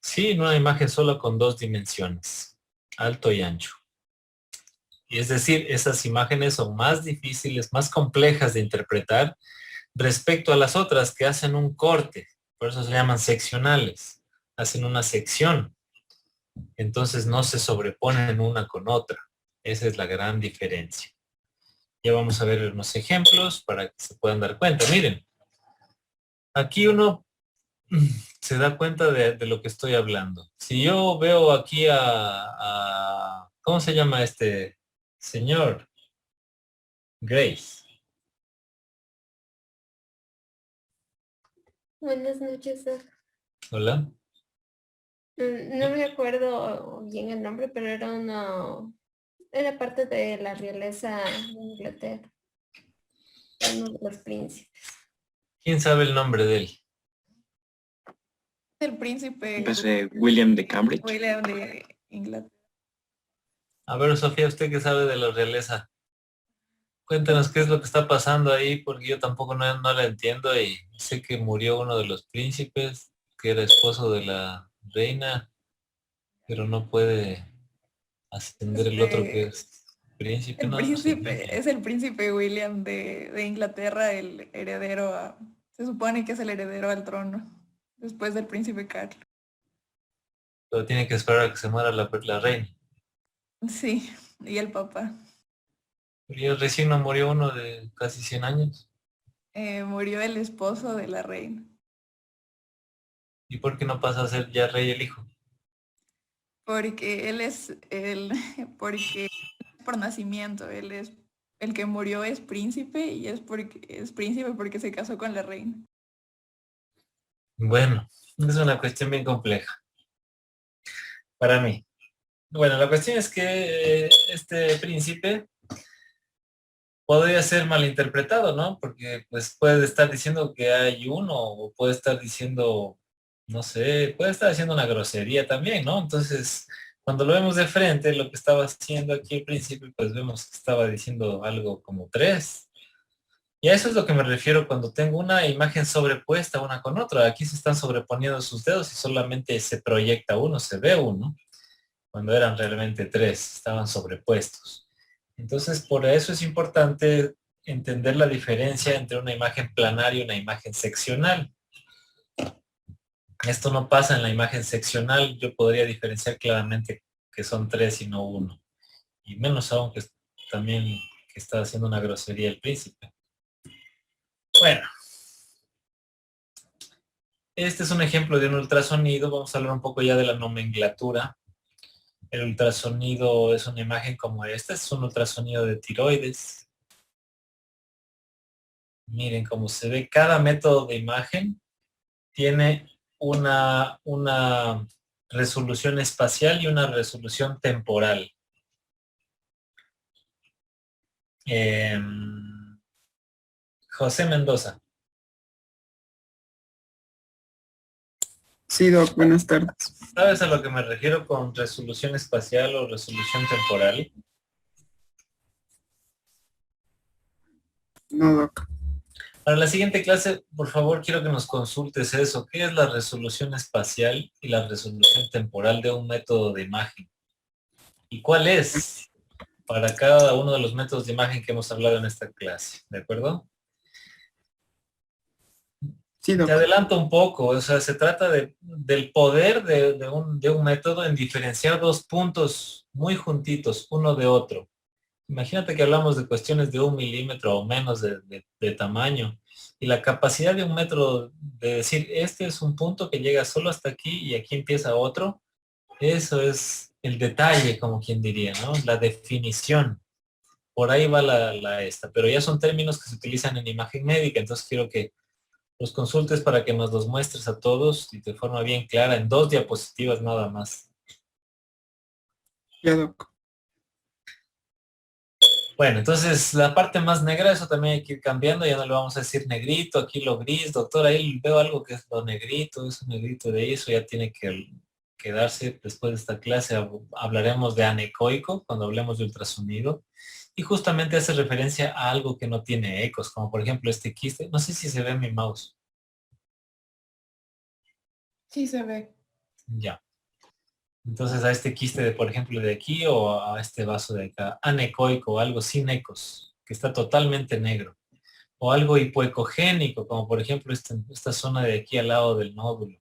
Sí, en una imagen solo con dos dimensiones, alto y ancho. Y es decir, esas imágenes son más difíciles, más complejas de interpretar respecto a las otras que hacen un corte. Por eso se llaman seccionales. Hacen una sección. Entonces no se sobreponen una con otra. Esa es la gran diferencia. Ya vamos a ver unos ejemplos para que se puedan dar cuenta. Miren, aquí uno se da cuenta de lo que estoy hablando. Si yo veo aquí ¿cómo se llama este señor? Grace.
Buenas noches, sir.
Hola.
No me acuerdo bien el nombre, pero era parte de la realeza de Inglaterra. Uno de los príncipes.
¿Quién sabe el nombre de él?
El príncipe
William de Cambridge.
William de Inglaterra.
A ver, Sofía, ¿usted qué sabe de la realeza? Cuéntanos qué es lo que está pasando ahí, porque yo tampoco no la entiendo y sé que murió uno de los príncipes, que era esposo de la reina, pero no puede ascender el otro que es príncipe.
El
No, no sé.
príncipe es el príncipe William de Inglaterra, el heredero se supone que es el heredero al trono, después del príncipe Carlos.
Pero tiene que esperar a que se muera la reina.
Sí, y el papá.
Pero ya recién no murió uno de casi 100 años.
Murió el esposo de la reina.
¿Y por qué no pasa a ser ya rey el hijo?
Porque porque por nacimiento, él es el que murió es príncipe y es príncipe porque se casó con la reina.
Bueno, es una cuestión bien compleja para mí. Bueno, la cuestión es que este príncipe podría ser malinterpretado, ¿no? Porque pues puede estar diciendo que hay uno, o puede estar diciendo, no sé, puede estar haciendo una grosería también, ¿no? Entonces, cuando lo vemos de frente, lo que estaba haciendo aquí el príncipe, pues vemos que estaba diciendo algo como 3. Y a eso es lo que me refiero cuando tengo una imagen sobrepuesta una con otra. Aquí se están sobreponiendo sus dedos y solamente se proyecta uno, se ve uno, cuando eran realmente 3, estaban sobrepuestos. Entonces, por eso es importante entender la diferencia entre una imagen planar y una imagen seccional. Esto no pasa en la imagen seccional. Yo podría diferenciar claramente que son 3 y no 1. Y menos aún que también que está haciendo una grosería el príncipe. Bueno. Este es un ejemplo de un ultrasonido. Vamos a hablar un poco ya de la nomenclatura. El ultrasonido es una imagen como esta. Es un ultrasonido de tiroides. Miren cómo se ve. Cada método de imagen tiene una resolución espacial y una resolución temporal. José Mendoza.
Sí, Doc, buenas tardes.
¿Sabes a lo que me refiero con resolución espacial o resolución temporal?
No, Doc.
Para la siguiente clase, por favor, quiero que nos consultes eso. ¿Qué es la resolución espacial y la resolución temporal de un método de imagen? ¿Y cuál es para cada uno de los métodos de imagen que hemos hablado en esta clase? ¿De acuerdo?
Sí, Doc.
Te adelanto un poco, o sea, se trata del poder de un método en diferenciar dos puntos muy juntitos, uno de otro. Imagínate que hablamos de cuestiones de 1 milímetro o menos de tamaño, y la capacidad de un metro de decir, este es un punto que llega solo hasta aquí y aquí empieza otro, eso es el detalle, como quien diría, ¿no? La definición. Por ahí va esta, pero ya son términos que se utilizan en imagen médica, entonces quiero que los consultes para que nos los muestres a todos y de forma bien clara en 2 diapositivas nada más.
Ya, Doc.
Bueno, entonces la parte más negra, eso también hay que ir cambiando, ya no le vamos a decir negrito, aquí lo gris, doctor, ahí veo algo que es lo negrito, eso negrito de eso ya tiene que quedarse. Después de esta clase hablaremos de anecoico, cuando hablemos de ultrasonido, y justamente hace referencia a algo que no tiene ecos, como por ejemplo este quiste, no sé si se ve en mi mouse.
Sí se ve.
Ya. Entonces a este quiste de, por ejemplo, de aquí o a este vaso de acá, anecoico, algo sin ecos, que está totalmente negro. O algo hipoecogénico, como por ejemplo esta zona de aquí al lado del nódulo,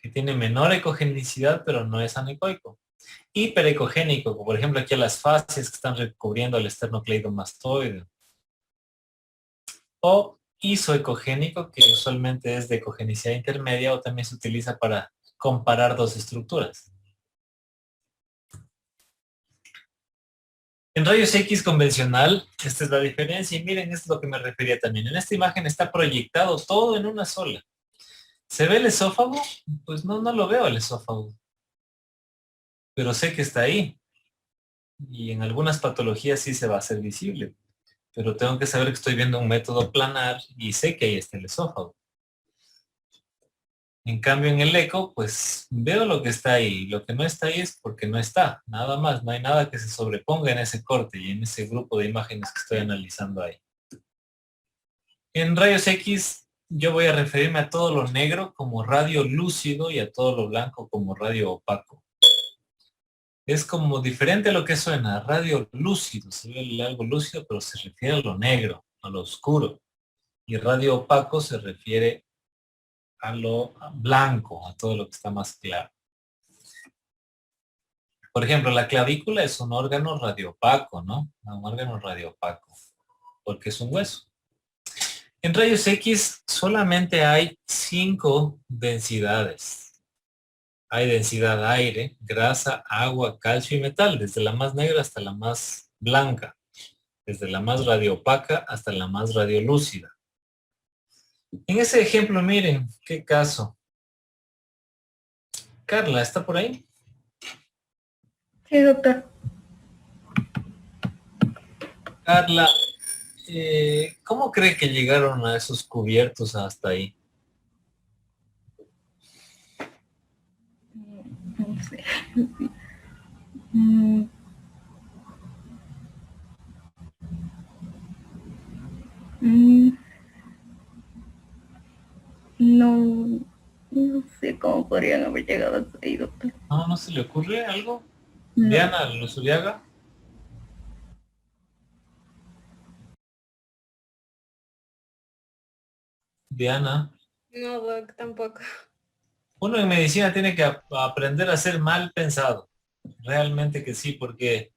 que tiene menor ecogenicidad, pero no es anecoico. Hiperecogénico, como por ejemplo aquí las fascias que están recubriendo el esternocleidomastoide. O isoecogénico, que usualmente es de ecogenicidad intermedia o también se utiliza para comparar dos estructuras. En rayos X convencional, esta es la diferencia, y miren, esto es lo que me refería también. En esta imagen está proyectado todo en una sola. ¿Se ve el esófago? Pues no lo veo el esófago. Pero sé que está ahí. Y en algunas patologías sí se va a hacer visible. Pero tengo que saber que estoy viendo un método planar y sé que ahí está el esófago. En cambio en el eco, pues veo lo que está ahí. Lo que no está ahí es porque no está. Nada más, no hay nada que se sobreponga en ese corte y en ese grupo de imágenes que estoy analizando ahí. En rayos X yo voy a referirme a todo lo negro como radio lúcido y a todo lo blanco como radio opaco. Es como diferente a lo que suena. Radio lúcido, se ve algo lúcido, pero se refiere a lo negro, a lo oscuro. Y radio opaco se refiere a lo blanco, a todo lo que está más claro. Por ejemplo, la clavícula es un órgano radiopaco, ¿no? Un órgano radiopaco, porque es un hueso. En rayos X solamente hay 5 densidades. Hay densidad aire, grasa, agua, calcio y metal, desde la más negra hasta la más blanca, desde la más radiopaca hasta la más radiolúcida. En ese ejemplo, miren, qué caso. Carla, ¿está por ahí?
Sí, doctor.
Carla, ¿cómo cree que llegaron a esos cubiertos hasta ahí?
No sé. No sé cómo podrían haber llegado hasta ahí, doctor.
¿No se le ocurre algo?
No.
Diana Luzuriaga. Diana.
No, Doc, tampoco.
Uno en medicina tiene que aprender a ser mal pensado. Realmente que sí, porque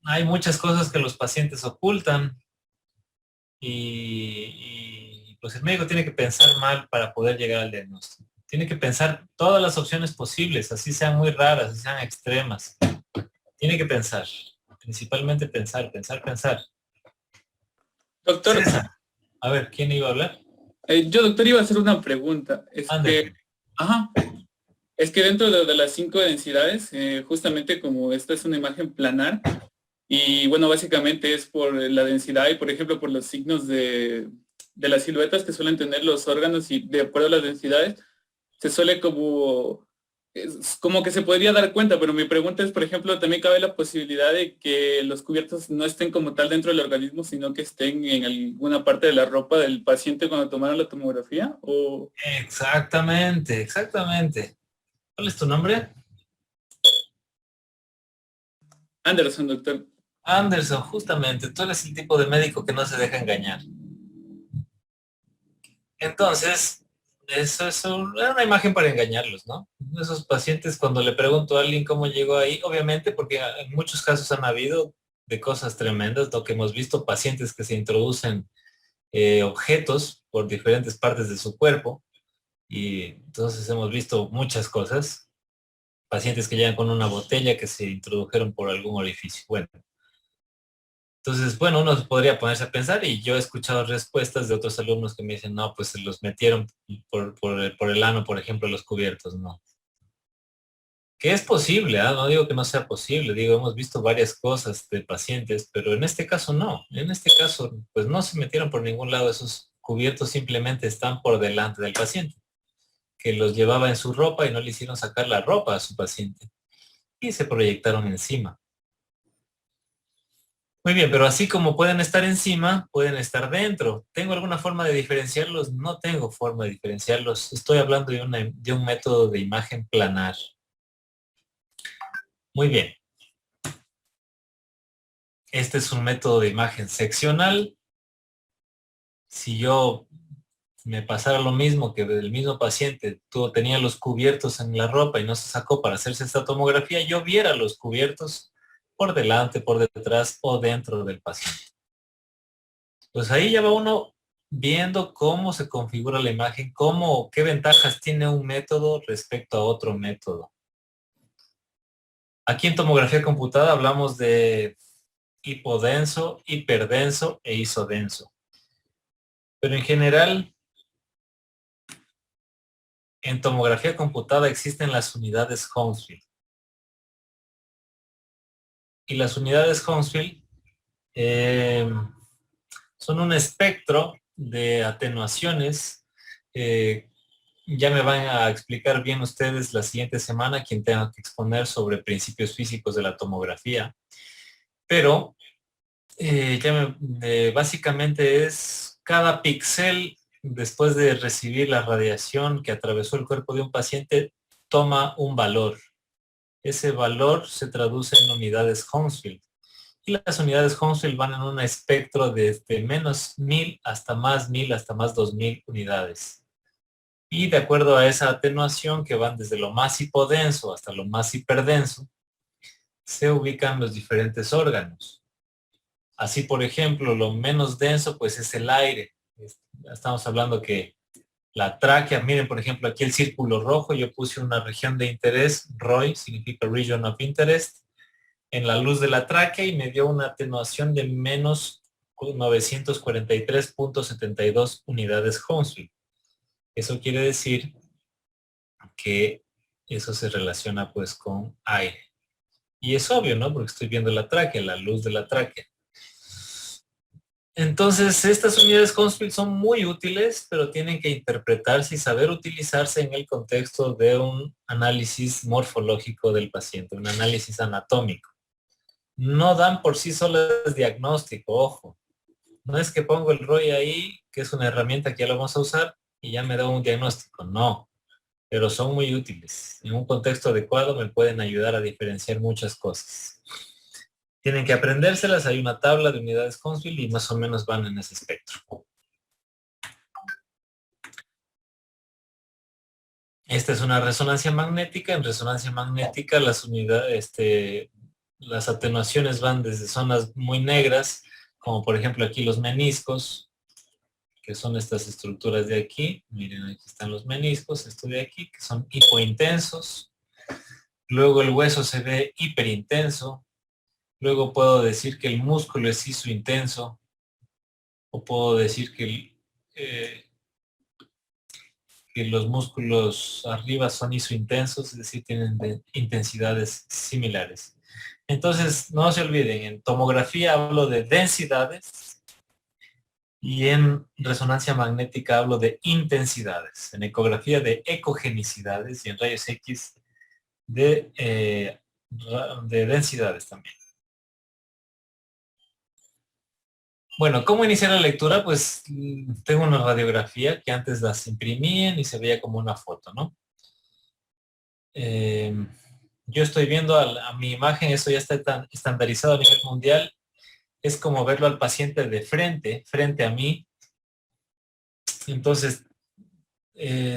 hay muchas cosas que los pacientes ocultan y pues el médico tiene que pensar mal para poder llegar al diagnóstico. Tiene que pensar todas las opciones posibles, así sean muy raras, así sean extremas. Tiene que pensar, principalmente pensar.
Doctor,
César. A ver, ¿quién iba a hablar?
Yo, doctor, iba a hacer una pregunta.
Ande.
Es que dentro de las 5 densidades, justamente como esta es una imagen planar, y bueno, básicamente es por la densidad y por ejemplo por los signos de las siluetas que suelen tener los órganos y de acuerdo a las densidades, se suele como que se podría dar cuenta, pero mi pregunta es, por ejemplo, también cabe la posibilidad de que los cubiertos no estén como tal dentro del organismo, sino que estén en alguna parte de la ropa del paciente cuando tomaron la tomografía, ¿o?
Exactamente. ¿Cuál es tu nombre?
Anderson, doctor.
Anderson, justamente. Tú eres el tipo de médico que no se deja engañar. Entonces, eso es era una imagen para engañarlos, ¿no? Esos pacientes, cuando le pregunto a alguien cómo llegó ahí, obviamente, porque en muchos casos han habido de cosas tremendas, lo que hemos visto, pacientes que se introducen objetos por diferentes partes de su cuerpo, y entonces hemos visto muchas cosas. Pacientes que llegan con una botella que se introdujeron por algún orificio. Bueno. Entonces, bueno, uno podría ponerse a pensar y yo he escuchado respuestas de otros alumnos que me dicen, no, pues se los metieron por el ano, por ejemplo, los cubiertos, no. Que es posible, no digo que no sea posible, digo, hemos visto varias cosas de pacientes, pero en este caso no. En este caso, pues no se metieron por ningún lado, esos cubiertos simplemente están por delante del paciente, que los llevaba en su ropa y no le hicieron sacar la ropa a su paciente. Y se proyectaron encima. Muy bien, pero así como pueden estar encima, pueden estar dentro. ¿Tengo alguna forma de diferenciarlos? No tengo forma de diferenciarlos. Estoy hablando de un método de imagen planar. Muy bien. Este es un método de imagen seccional. Si yo me pasara lo mismo, que el mismo paciente tenía los cubiertos en la ropa y no se sacó para hacerse esta tomografía, yo viera los cubiertos por delante, por detrás o dentro del paciente. Pues ahí ya va uno viendo cómo se configura la imagen, qué ventajas tiene un método respecto a otro método. Aquí en tomografía computada hablamos de hipodenso, hiperdenso e isodenso. Pero en general, en tomografía computada existen las unidades Hounsfield. Y las unidades Hounsfield son un espectro de atenuaciones. Ya me van a explicar bien ustedes la siguiente semana quien tenga que exponer sobre principios físicos de la tomografía. Pero básicamente es cada píxel después de recibir la radiación que atravesó el cuerpo de un paciente toma un valor. Ese valor se traduce en unidades Hounsfield. Y las unidades Hounsfield van en un espectro desde menos 1000 hasta más 1000 hasta más 2000 unidades. Y de acuerdo a esa atenuación que van desde lo más hipodenso hasta lo más hiperdenso, se ubican los diferentes órganos. Así, por ejemplo, lo menos denso pues es el aire. Estamos hablando que la tráquea, miren por ejemplo aquí el círculo rojo, yo puse una región de interés, ROI significa Region of Interest, en la luz de la tráquea y me dio una atenuación de menos 943.72 unidades Hounsfield. Eso quiere decir que eso se relaciona pues con aire. Y es obvio, ¿no? Porque estoy viendo la tráquea, la luz de la tráquea. Entonces, estas unidades Hounsfield son muy útiles, pero tienen que interpretarse y saber utilizarse en el contexto de un análisis morfológico del paciente, un análisis anatómico. No dan por sí solas diagnóstico, ojo. No es que pongo el ROI ahí, que es una herramienta que ya lo vamos a usar, y ya me da un diagnóstico. No, pero son muy útiles. En un contexto adecuado me pueden ayudar a diferenciar muchas cosas. Tienen que aprendérselas, hay una tabla de unidades Hounsfield y más o menos van en ese espectro. Esta es una resonancia magnética. En resonancia magnética las unidades, las atenuaciones van desde zonas muy negras, como por ejemplo aquí los meniscos, que son estas estructuras de aquí. Miren, aquí están los meniscos, esto de aquí, que son hipointensos. Luego el hueso se ve hiperintenso. Luego puedo decir que el músculo es isointenso. O puedo decir que los músculos arriba son isointensos, es decir, tienen intensidades similares. Entonces, no se olviden, en tomografía hablo de densidades y en resonancia magnética hablo de intensidades. En ecografía de ecogenicidades y en rayos X de densidades también. Bueno, ¿cómo iniciar la lectura? Pues tengo una radiografía que antes las imprimían y se veía como una foto, ¿no? Yo estoy viendo a mi imagen, eso ya está tan estandarizado a nivel mundial. Es como verlo al paciente de frente a mí. Entonces,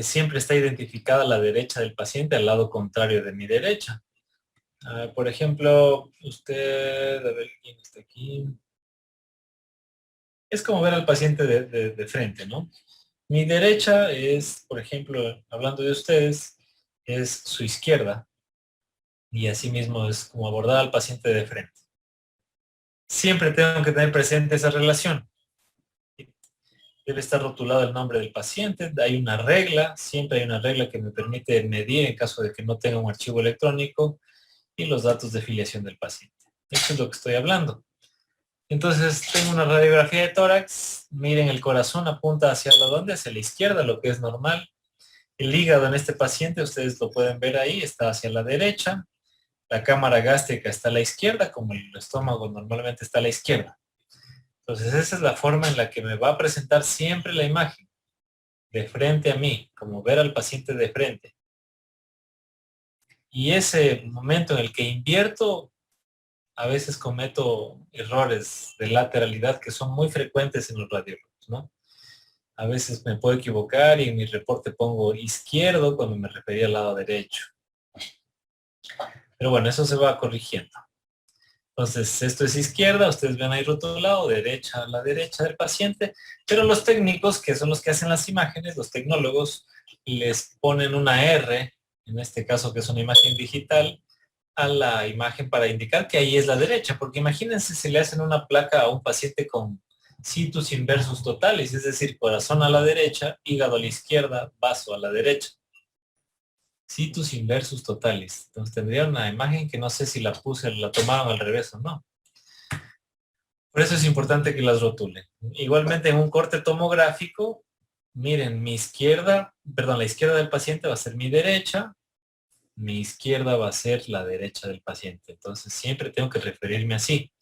siempre está identificada la derecha del paciente al lado contrario de mi derecha. Por ejemplo, usted, a ver quién está aquí. Es como ver al paciente de frente, ¿no? Mi derecha es, por ejemplo, hablando de ustedes, es su izquierda. Y asimismo es como abordar al paciente de frente. Siempre tengo que tener presente esa relación. Debe estar rotulado el nombre del paciente. Hay una regla, siempre hay una regla que me permite medir en caso de que no tenga un archivo electrónico y los datos de filiación del paciente. Esto es lo que estoy hablando. Entonces tengo una radiografía de tórax, miren el corazón apunta hacia dónde, hacia la izquierda, lo que es normal. El hígado en este paciente, ustedes lo pueden ver ahí, está hacia la derecha. La cámara gástrica está a la izquierda, como el estómago normalmente está a la izquierda. Entonces esa es la forma en la que me va a presentar siempre la imagen, de frente a mí, como ver al paciente de frente. Y ese momento en el que invierto, a veces cometo errores de lateralidad que son muy frecuentes en los radiólogos, ¿no? A veces me puedo equivocar y en mi reporte pongo izquierdo cuando me refería al lado derecho. Pero bueno, eso se va corrigiendo. Entonces, esto es izquierda, ustedes ven ahí rotulado, derecha a la derecha del paciente, pero los técnicos, que son los que hacen las imágenes, los tecnólogos, les ponen una R, en este caso que es una imagen digital, a la imagen para indicar que ahí es la derecha, porque imagínense si le hacen una placa a un paciente con situs inversus totales, es decir, corazón a la derecha, hígado a la izquierda, vaso a la derecha. Situs inversus totales. Entonces tendría una imagen que no sé si la tomaron al revés o no. Por eso es importante que las rotulen. Igualmente en un corte tomográfico, miren, la izquierda del paciente va a ser mi derecha, mi izquierda va a ser la derecha del paciente. Entonces siempre tengo que referirme así.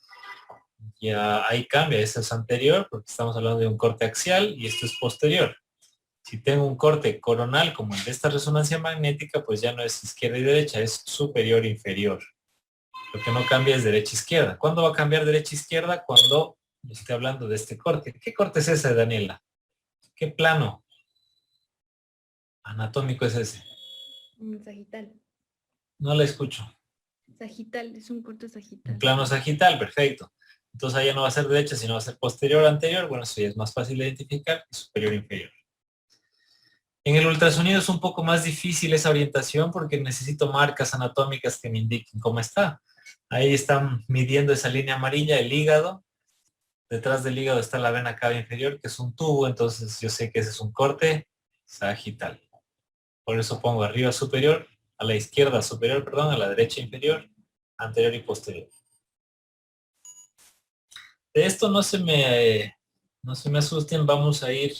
Ya ahí cambia, eso es anterior porque estamos hablando de un corte axial y esto es posterior. Si tengo un corte coronal como el de esta resonancia magnética, pues ya no es izquierda y derecha, es superior e inferior. Lo que no cambia es derecha-izquierda. ¿Cuándo va a cambiar derecha-izquierda? Cuando esté hablando de este corte. ¿Qué corte es ese, Daniela? ¿Qué plano anatómico es ese?
Sagital.
No la escucho.
Sagital, es un corte
Un
sagital.
plano sagital, perfecto. Entonces allá no va a ser derecha, sino va a ser posterior anterior. Bueno, eso ya es más fácil de identificar, superior e inferior. En el ultrasonido es un poco más difícil esa orientación porque necesito marcas anatómicas que me indiquen cómo está. Ahí están midiendo esa línea amarilla, el hígado. Detrás del hígado está la vena cava inferior, que es un tubo, entonces yo sé que ese es un corte sagital. Por eso pongo arriba superior, a la izquierda superior, perdón, a la derecha inferior, anterior y posterior. De esto no se me asusten, vamos a ir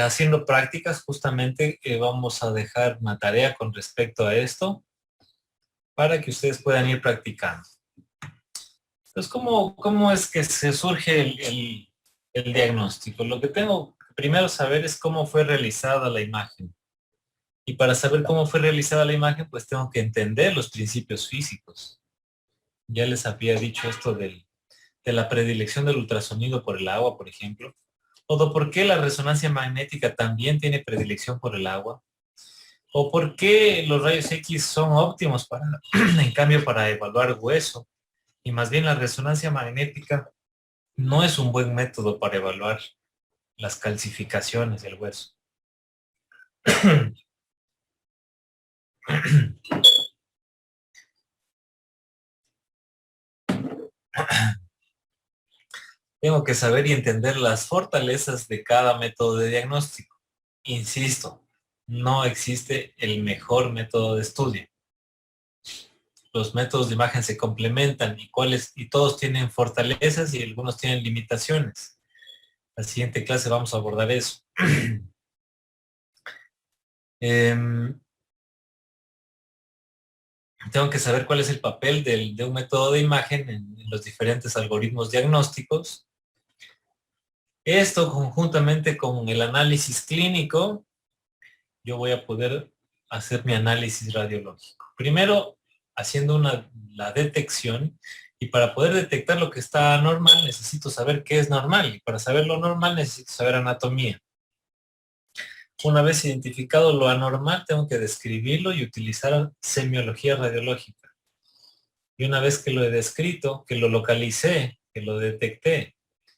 haciendo prácticas, justamente vamos a dejar una tarea con respecto a esto para que ustedes puedan ir practicando. Entonces, ¿cómo es que se surge el diagnóstico? Lo que tengo que primero saber es cómo fue realizada la imagen. Y para saber cómo fue realizada la imagen, pues tengo que entender los principios físicos. Ya les había dicho esto de la predilección del ultrasonido por el agua, por ejemplo. O de por qué la resonancia magnética también tiene predilección por el agua. O por qué los rayos X son óptimos en cambio, para evaluar hueso. Y más bien la resonancia magnética no es un buen método para evaluar las calcificaciones del hueso. Tengo que saber y entender las fortalezas de cada método de diagnóstico. Insisto, no existe el mejor método de estudio. Los métodos de imagen se complementan y todos tienen fortalezas y algunos tienen limitaciones. En la siguiente clase vamos a abordar eso. Tengo que saber cuál es el papel de un método de imagen en los diferentes algoritmos diagnósticos. Esto conjuntamente con el análisis clínico, yo voy a poder hacer mi análisis radiológico. Primero, haciendo la detección, y para poder detectar lo que está anormal, necesito saber qué es normal, y para saber lo normal necesito saber anatomía. Una vez identificado lo anormal, tengo que describirlo y utilizar semiología radiológica. Y una vez que lo he descrito, que lo localicé, que lo detecté,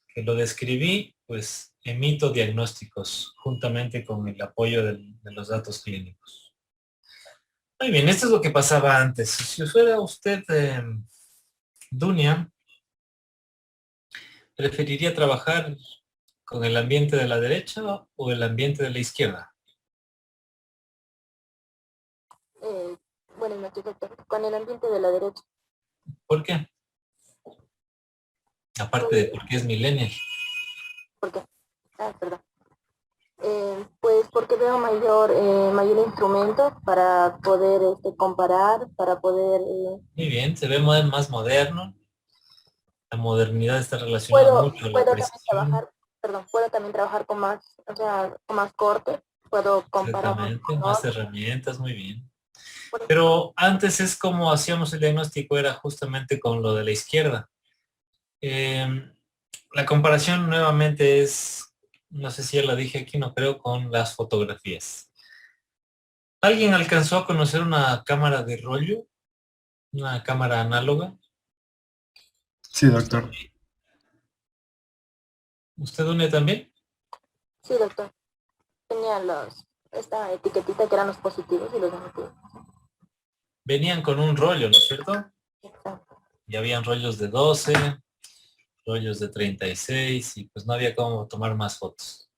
que lo describí, pues emito diagnósticos juntamente con el apoyo de los datos clínicos. Muy bien, esto es lo que pasaba antes. Si fuera usted Dunia, ¿preferiría trabajar con el ambiente de la derecha o el ambiente de la izquierda?
Bueno, con el ambiente de la derecha.
¿Por qué? Aparte de porque es millennial.
¿Por qué? Perdón. Pues porque veo mayor instrumento para poder comparar, para poder...
Muy bien, se ve más moderno. La modernidad está relacionada mucho a la precisión.
Puedo también trabajar con más, con más corte, puedo comparar.
Exactamente, más herramientas, muy bien. Pero antes es como hacíamos el diagnóstico, era justamente con lo de la izquierda. La comparación nuevamente es, no sé si ya la dije aquí, no creo, con las fotografías. ¿Alguien alcanzó a conocer una cámara de rollo? ¿Una cámara análoga?
Sí, doctor.
¿Usted une también?
Sí, doctor. Tenía esta etiquetita que eran los positivos y los negativos.
Venían con un rollo, ¿no es cierto?
Exacto.
Y habían rollos de 12, rollos de 36 y pues no había cómo tomar más fotos.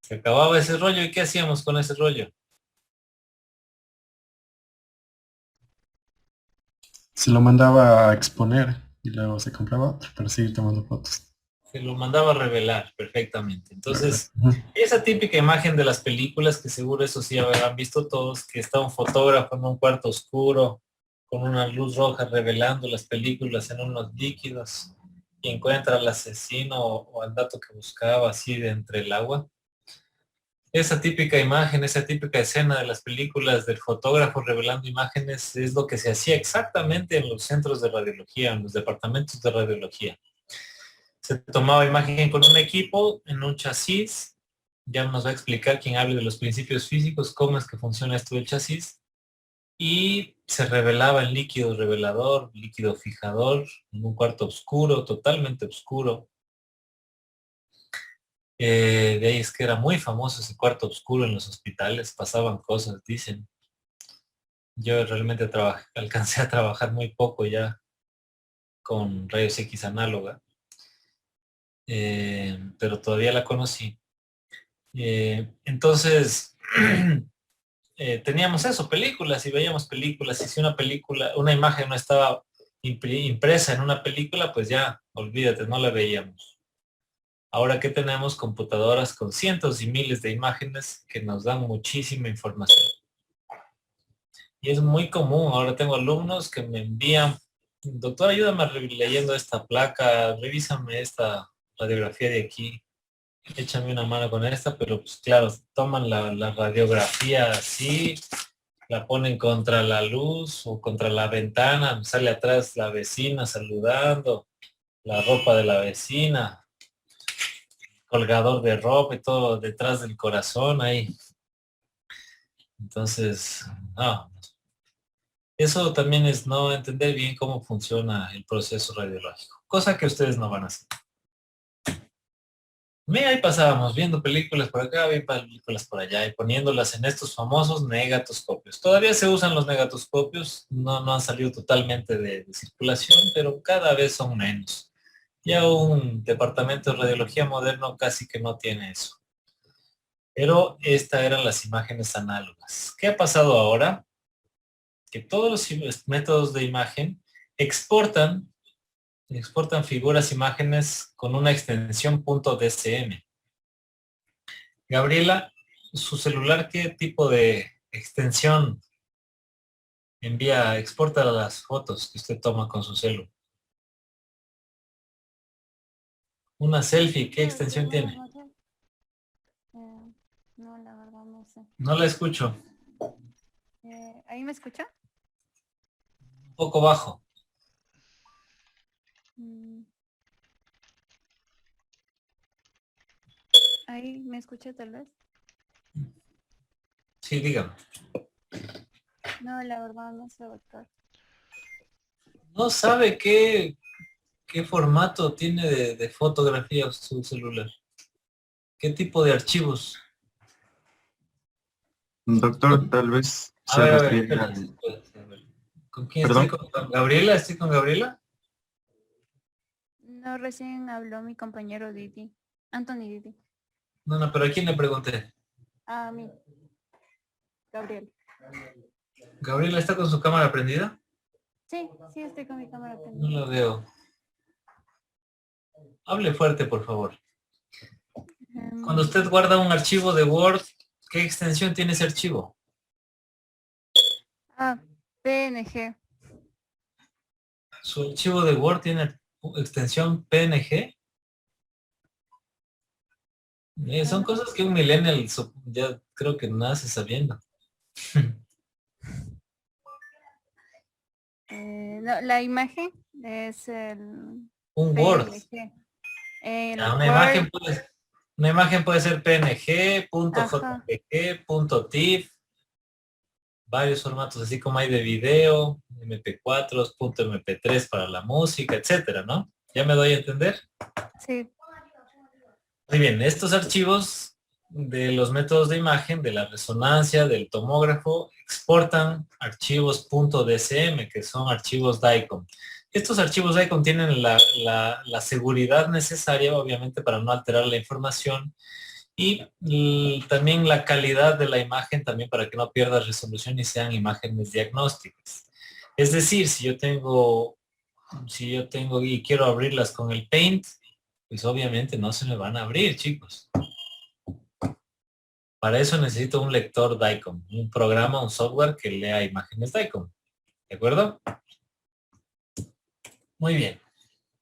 Se acababa ese rollo y ¿qué hacíamos con ese rollo?
Se lo mandaba a exponer y luego se compraba otro para seguir tomando fotos.
Se lo mandaba a revelar perfectamente. Entonces,
Ujú.
esa típica imagen de las películas, que seguro eso sí habrán visto todos, que está un fotógrafo en un cuarto oscuro, con una luz roja revelando las películas en unos líquidos, y encuentra al asesino o al dato que buscaba así de entre el agua. Esa típica imagen, esa típica escena de las películas del fotógrafo revelando imágenes es lo que se hacía exactamente en los centros de radiología, en los departamentos de radiología. Se tomaba imagen con un equipo en un chasis. Ya nos va a explicar quien hable de los principios físicos, cómo es que funciona esto del chasis. Y se revelaba en líquido revelador, líquido fijador, en un cuarto oscuro, totalmente oscuro. De ahí es que era muy famoso ese cuarto oscuro en los hospitales, pasaban cosas, dicen. Yo realmente alcancé a trabajar muy poco ya con rayos X análoga, pero todavía la conocí. Entonces, teníamos eso, películas, y veíamos películas, y si una imagen no estaba impresa en una película, pues ya, olvídate, no la veíamos. Ahora que tenemos computadoras con cientos y miles de imágenes que nos dan muchísima información. Y es muy común, ahora tengo alumnos que me envían, doctor, ayúdame leyendo esta placa, revísame esta radiografía de aquí, échame una mano con esta, pero pues claro, toman la radiografía así, la ponen contra la luz o contra la ventana, sale atrás la vecina saludando, la ropa de la vecina, colgador de ropa y todo detrás del corazón ahí. Entonces, no. Eso también es no entender bien cómo funciona el proceso radiológico, cosa que ustedes no van a hacer. Ahí pasábamos viendo películas por acá, viendo películas por allá y poniéndolas en estos famosos negatoscopios. Todavía se usan los negatoscopios, no han salido totalmente de circulación, pero cada vez son menos. Ya un departamento de radiología moderno casi que no tiene eso. Pero estas eran las imágenes análogas. ¿Qué ha pasado ahora? Que todos los métodos de imagen exportan figuras, imágenes con una extensión .dcm. Gabriela, su celular, ¿qué tipo de extensión exporta las fotos que usted toma con su celular? Una selfie, ¿qué extensión tiene?
No, la verdad no sé.
No la escucho.
¿Ahí me escucha?
Un poco bajo.
¿Ahí me escucha tal vez?
Sí, dígame.
No, la verdad no sé, doctor.
¿No sabe qué formato tiene de fotografía su celular? ¿Qué tipo de archivos?
Doctor, tal vez
A
se
ver,
refiere
espérate,
al...
espérate. ¿Con quién
¿Perdón?
estoy? ¿Con Gabriela? ¿Estoy con Gabriela?
No, recién habló mi compañero Didi. Anthony Didi.
No, pero ¿a quién le pregunté?
A mí. Gabriel.
¿Gabriela está con su cámara prendida?
Sí, estoy con mi cámara
No
prendida.
la veo. Hable fuerte, por favor. Cuando usted guarda un archivo de Word, ¿qué extensión tiene ese archivo?
PNG.
¿Su archivo de Word tiene extensión PNG? Son cosas que un millennial ya creo que nace sabiendo.
No, la imagen es el
Un Word.
PNG. El
Una
Word,
imagen puede ser PNG,
ajá.
.jpg, .tif, varios formatos, así como hay de video, MP4, .mp3 para la música, etcétera, ¿no? ¿Ya me doy a entender?
Sí.
Muy bien, estos archivos de los métodos de imagen, de la resonancia, del tomógrafo, exportan archivos .dcm, que son archivos DICOM. Estos archivos DICOM tienen la seguridad necesaria, obviamente, para no alterar la información y también la calidad de la imagen, también para que no pierda resolución y sean imágenes diagnósticas. Es decir, si yo tengo y quiero abrirlas con el Paint, pues obviamente no se me van a abrir, chicos. Para eso necesito un lector DICOM, un programa, un software que lea imágenes DICOM. ¿De acuerdo? Muy bien.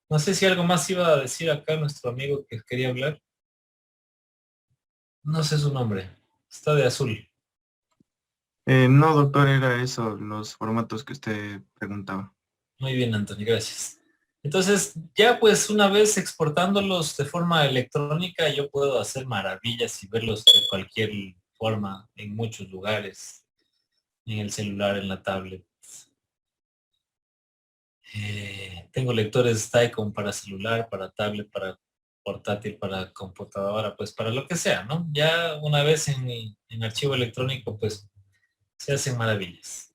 No sé si algo más iba a decir acá nuestro amigo que quería hablar. No sé su nombre. Está de azul.
No, doctor, era eso, los formatos que usted preguntaba.
Muy bien, Anthony, gracias. Entonces, ya pues una vez exportándolos de forma electrónica, yo puedo hacer maravillas y verlos de cualquier forma, en muchos lugares, en el celular, en la tablet. Tengo lectores DICOM para celular, para tablet, para portátil, para computadora, pues para lo que sea, ¿no? Ya una vez en archivo electrónico, pues se hacen maravillas.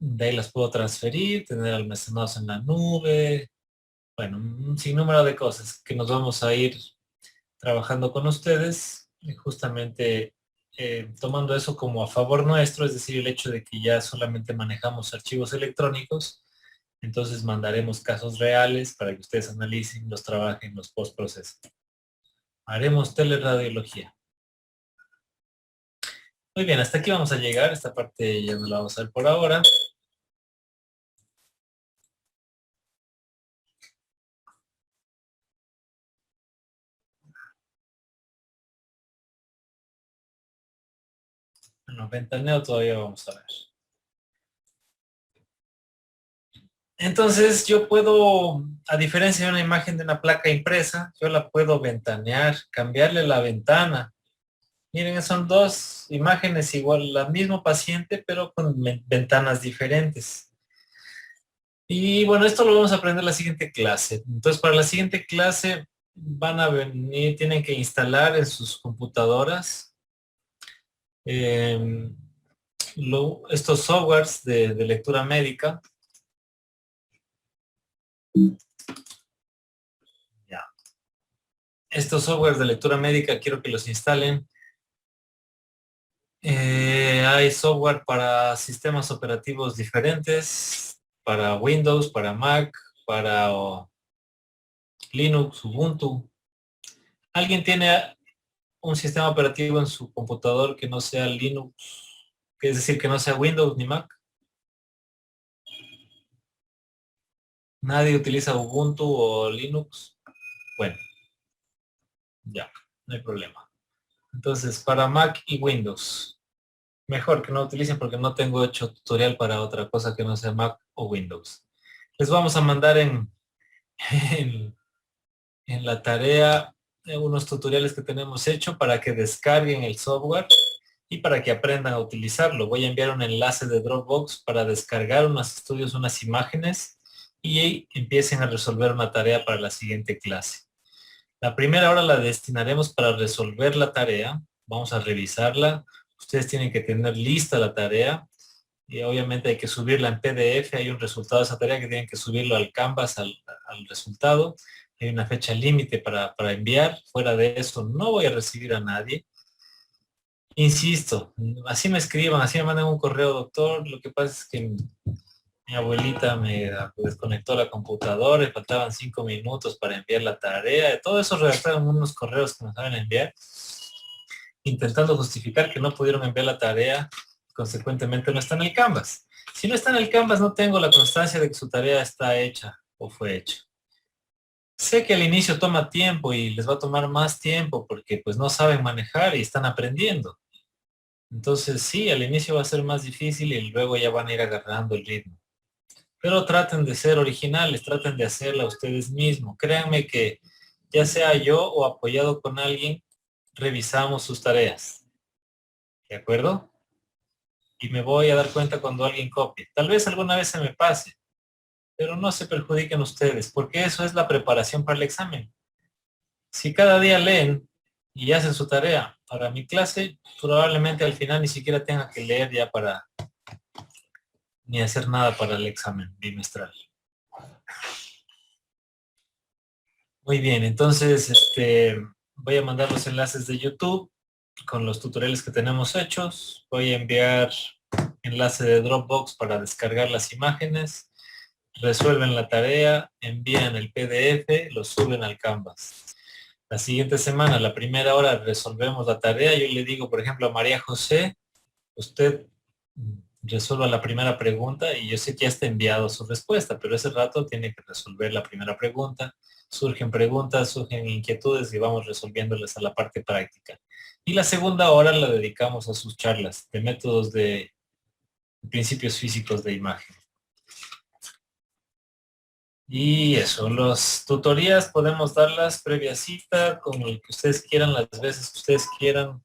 De ahí las puedo transferir, tener almacenados en la nube, bueno, un sinnúmero de cosas que nos vamos a ir trabajando con ustedes, justamente tomando eso como a favor nuestro, es decir, el hecho de que ya solamente manejamos archivos electrónicos, entonces mandaremos casos reales para que ustedes analicen, los trabajen, los postprocesen. Haremos teleradiología. Muy bien, hasta aquí vamos a llegar, esta parte ya no la vamos a ver por ahora. Bueno, ventaneo todavía vamos a ver. Entonces yo puedo, a diferencia de una imagen de una placa impresa, yo la puedo ventanear, cambiarle la ventana. Miren, son dos imágenes igual, la mismo paciente, pero con ventanas diferentes. Y bueno, esto lo vamos a aprender en la siguiente clase. Entonces, para la siguiente clase van a venir, tienen que instalar en sus computadoras estos softwares de lectura médica. Ya. Estos softwares de lectura médica quiero que los instalen. Hay software para sistemas operativos diferentes, para Windows, para Mac, para Linux, Ubuntu. ¿Alguien tiene un sistema operativo en su computador que no sea Linux? Es decir, que no sea Windows ni Mac. ¿Nadie utiliza Ubuntu o Linux? Bueno, ya, no hay problema. Entonces, para Mac y Windows, mejor que no utilicen porque no tengo hecho tutorial para otra cosa que no sea Mac o Windows. Les vamos a mandar en la tarea unos tutoriales que tenemos hecho para que descarguen el software y para que aprendan a utilizarlo. Voy a enviar un enlace de Dropbox para descargar unos estudios, unas imágenes y empiecen a resolver una tarea para la siguiente clase. La primera hora la destinaremos para resolver la tarea. Vamos a revisarla. Ustedes tienen que tener lista la tarea y obviamente hay que subirla en PDF. Hay un resultado de esa tarea que tienen que subirlo al Canvas, al resultado. Hay una fecha límite para enviar. Fuera de eso no voy a recibir a nadie. Insisto, así me escriban, así me mandan un correo, doctor. Lo que pasa es que mi abuelita me desconectó la computadora y faltaban 5 minutos para enviar la tarea. De todo eso redactaron unos correos que nos saben enviar, intentando justificar que no pudieron enviar la tarea, consecuentemente no está en el Canvas. Si no está en el Canvas, no tengo la constancia de que su tarea está hecha o fue hecha. Sé que al inicio toma tiempo y les va a tomar más tiempo porque pues no saben manejar y están aprendiendo. Entonces sí, al inicio va a ser más difícil y luego ya van a ir agarrando el ritmo. Pero traten de ser originales, traten de hacerla ustedes mismos. Créanme que ya sea yo o apoyado con alguien, revisamos sus tareas. ¿De acuerdo? Y me voy a dar cuenta cuando alguien copie. Tal vez alguna vez se me pase, pero no se perjudiquen ustedes, porque eso es la preparación para el examen. Si cada día leen y hacen su tarea para mi clase, probablemente al final ni siquiera tenga que leer ya para ni hacer nada para el examen bimestral. Muy bien, entonces voy a mandar los enlaces de YouTube con los tutoriales que tenemos hechos. Voy a enviar enlace de Dropbox para descargar las imágenes. Resuelven la tarea, envían el PDF, lo suben al Canvas. La siguiente semana, la primera hora, resolvemos la tarea. Yo le digo, por ejemplo, a María José, usted resuelva la primera pregunta y yo sé que ya está enviado su respuesta, pero ese rato tiene que resolver la primera pregunta. Surgen preguntas, surgen inquietudes y vamos resolviéndolas a la parte práctica. Y la segunda hora la dedicamos a sus charlas de métodos de principios físicos de imagen. Y eso, las tutorías podemos darlas previa cita, con el que ustedes quieran, las veces que ustedes quieran,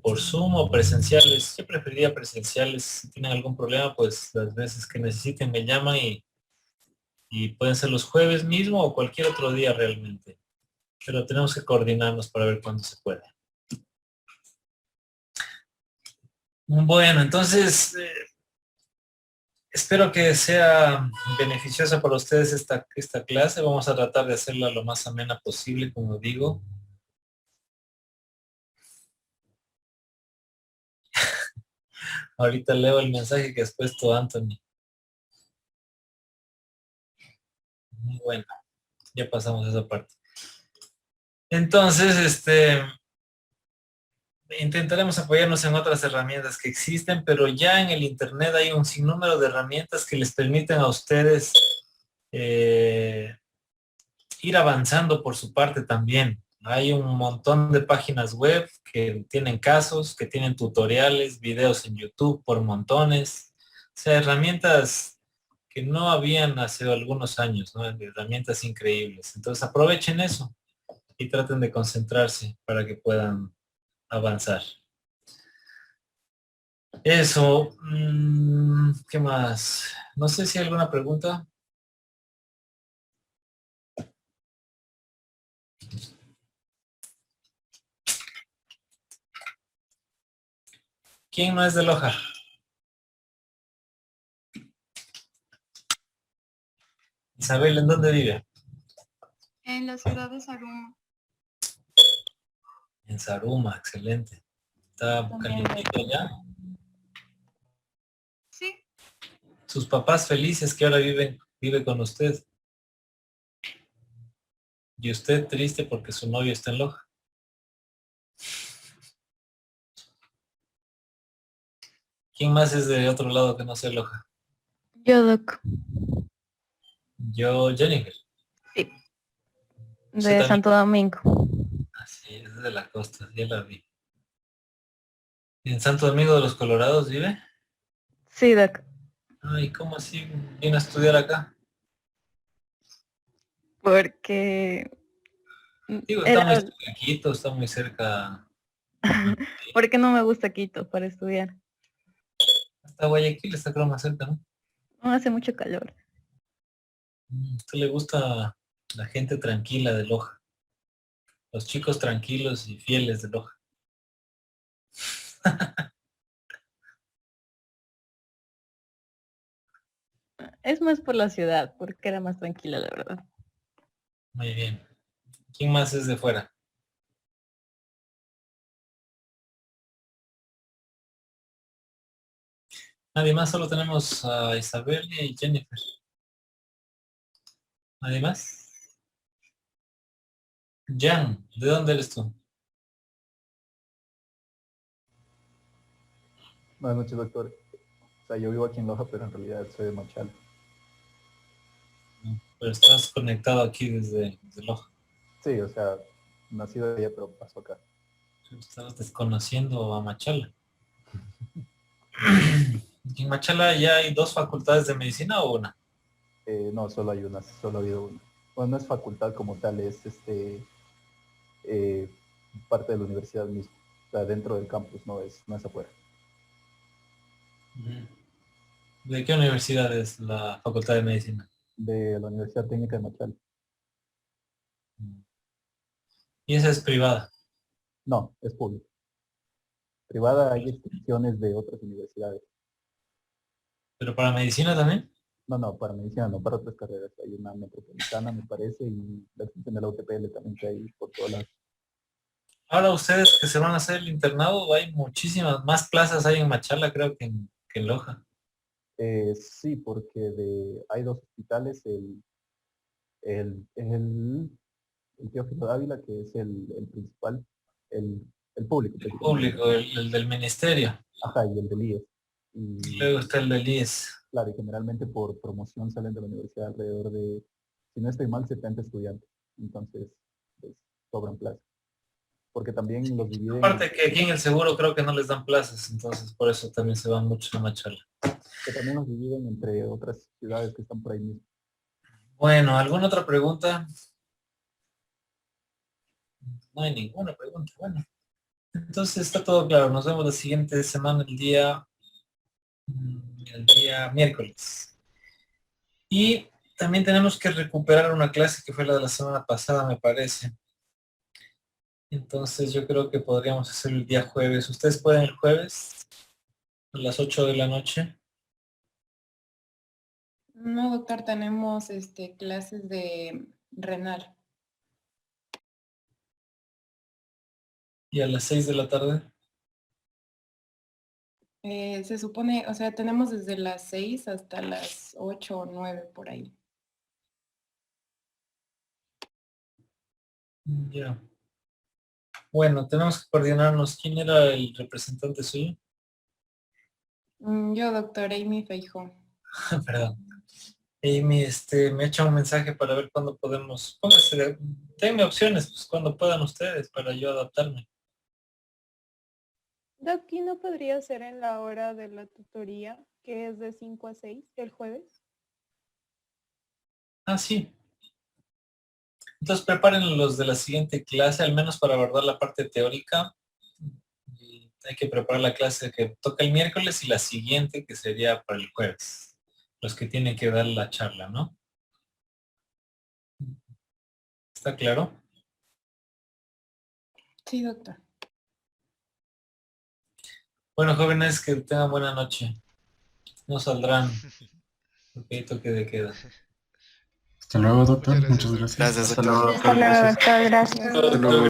por Zoom o presenciales. Yo preferiría presenciales. Si tienen algún problema, pues las veces que necesiten me llaman y pueden ser los jueves mismo o cualquier otro día realmente. Pero tenemos que coordinarnos para ver cuándo se puede. Bueno, entonces espero que sea beneficiosa para ustedes esta clase. Vamos a tratar de hacerla lo más amena posible, como digo. Ahorita leo el mensaje que has puesto, Anthony. Muy bueno, ya pasamos esa parte. Entonces, intentaremos apoyarnos en otras herramientas que existen, pero ya en el internet hay un sinnúmero de herramientas que les permiten a ustedes ir avanzando por su parte también. Hay un montón de páginas web que tienen casos, que tienen tutoriales, videos en YouTube por montones. O sea, herramientas que no habían hace algunos años, ¿no? Herramientas increíbles. Entonces aprovechen eso y traten de concentrarse para que puedan avanzar. Eso. ¿Qué más? No sé si hay alguna pregunta. ¿Quién no es de Loja? Isabel, ¿en dónde vive?
En la ciudad de Saruma.
En Saruma, excelente. ¿Está calientito ya?
Sí.
Sus papás felices que ahora vive con usted. Y usted triste porque su novio está en Loja. ¿Quién más es de otro lado que no sea Loja?
Yo, Doc.
Yo, Jennifer.
Sí. De Santo Domingo.
Ah, sí, es de la costa, ya la vi. ¿Y en Santo Domingo de los Colorados vive?
Sí, Doc.
Ay, ¿cómo así viene a estudiar acá?
Porque...
Digo, está muy cerca de Quito, está muy cerca.
Porque no me gusta Quito para estudiar.
Hasta Guayaquil está creo más cerca, ¿no?
No hace mucho calor.
¿A usted le gusta la gente tranquila de Loja? Los chicos tranquilos y fieles de Loja.
Es más por la ciudad, porque era más tranquila, la verdad.
Muy bien. ¿Quién más es de fuera? Nadie más, solo tenemos a Isabel y Jennifer. ¿Nadie más? Jan, ¿de dónde eres tú?
Buenas noches, doctor. O sea, yo vivo aquí en Loja, pero en realidad soy de Machala.
Pero estás conectado aquí desde Loja.
Sí, o sea, nacido allá, pero paso acá.
Estabas desconociendo a Machala. ¿En Machala ya hay 2 facultades de medicina o una?
No, solo hay una, solo ha habido una. Bueno, no es facultad como tal, es parte de la universidad misma. O sea, dentro del campus, no es afuera.
¿De qué universidad es la Facultad de Medicina?
De la Universidad Técnica de Machala.
¿Y esa es privada?
No, es pública. Privada hay excepciones de otras universidades.
¿Pero para medicina también?
No, para medicina no, para otras carreras. Hay una metropolitana, me parece, y la extensión de la UTPL también que hay por todas las...
Ahora ustedes que se van a hacer el internado, hay muchísimas más plazas hay en Machala, creo que en Loja.
Sí, porque hay dos hospitales, el Teófilo Dávila, que es el principal, el público.
El público, el del ministerio.
Ajá, y el del IES. Y
luego está el del IES.
Claro, y generalmente por promoción salen de la universidad alrededor de, si no estoy mal, 70 estudiantes. Entonces, pues, sobran plazas. Porque también los dividen...
Aparte que aquí en el seguro creo que no les dan plazas, entonces por eso también se van mucho a Machala.
Que también los dividen entre otras ciudades que están por ahí mismo.
Bueno, ¿alguna otra pregunta? No hay ninguna pregunta. Bueno, entonces está todo claro. Nos vemos la siguiente semana, el día miércoles. Y también tenemos que recuperar una clase que fue la de la semana pasada, me parece. Entonces yo creo que podríamos hacer el día jueves. ¿Ustedes pueden el jueves a las 8 de la noche?
No, doctor, tenemos clases de renal.
¿Y a las 6 de la tarde?
Se supone, o sea, tenemos desde las 6 hasta las 8 o 9 por ahí.
Ya. Bueno, tenemos que coordinarnos. ¿Quién era el representante suyo?
Yo, doctor Amy Feijó.
Perdón. Amy, me echa un mensaje para ver cuándo podemos. Póngase, denme opciones, pues cuando puedan ustedes para yo adaptarme.
Doc, ¿y no podría ser en la hora de la tutoría, que es de 5 a 6, el jueves?
Ah, sí. Entonces preparen los de la siguiente clase, al menos para abordar la parte teórica. Y hay que preparar la clase que toca el miércoles y la siguiente que sería para el jueves. Los que tienen que dar la charla, ¿no? ¿Está claro?
Sí, doctor.
Bueno, jóvenes, que tengan buena noche. No saldrán. Porque hay toque de queda.
Hasta luego, doctor. Muchas gracias.
Gracias,
Hasta
doctor.
luego.
Hasta luego, doctor. Gracias.
Hasta luego.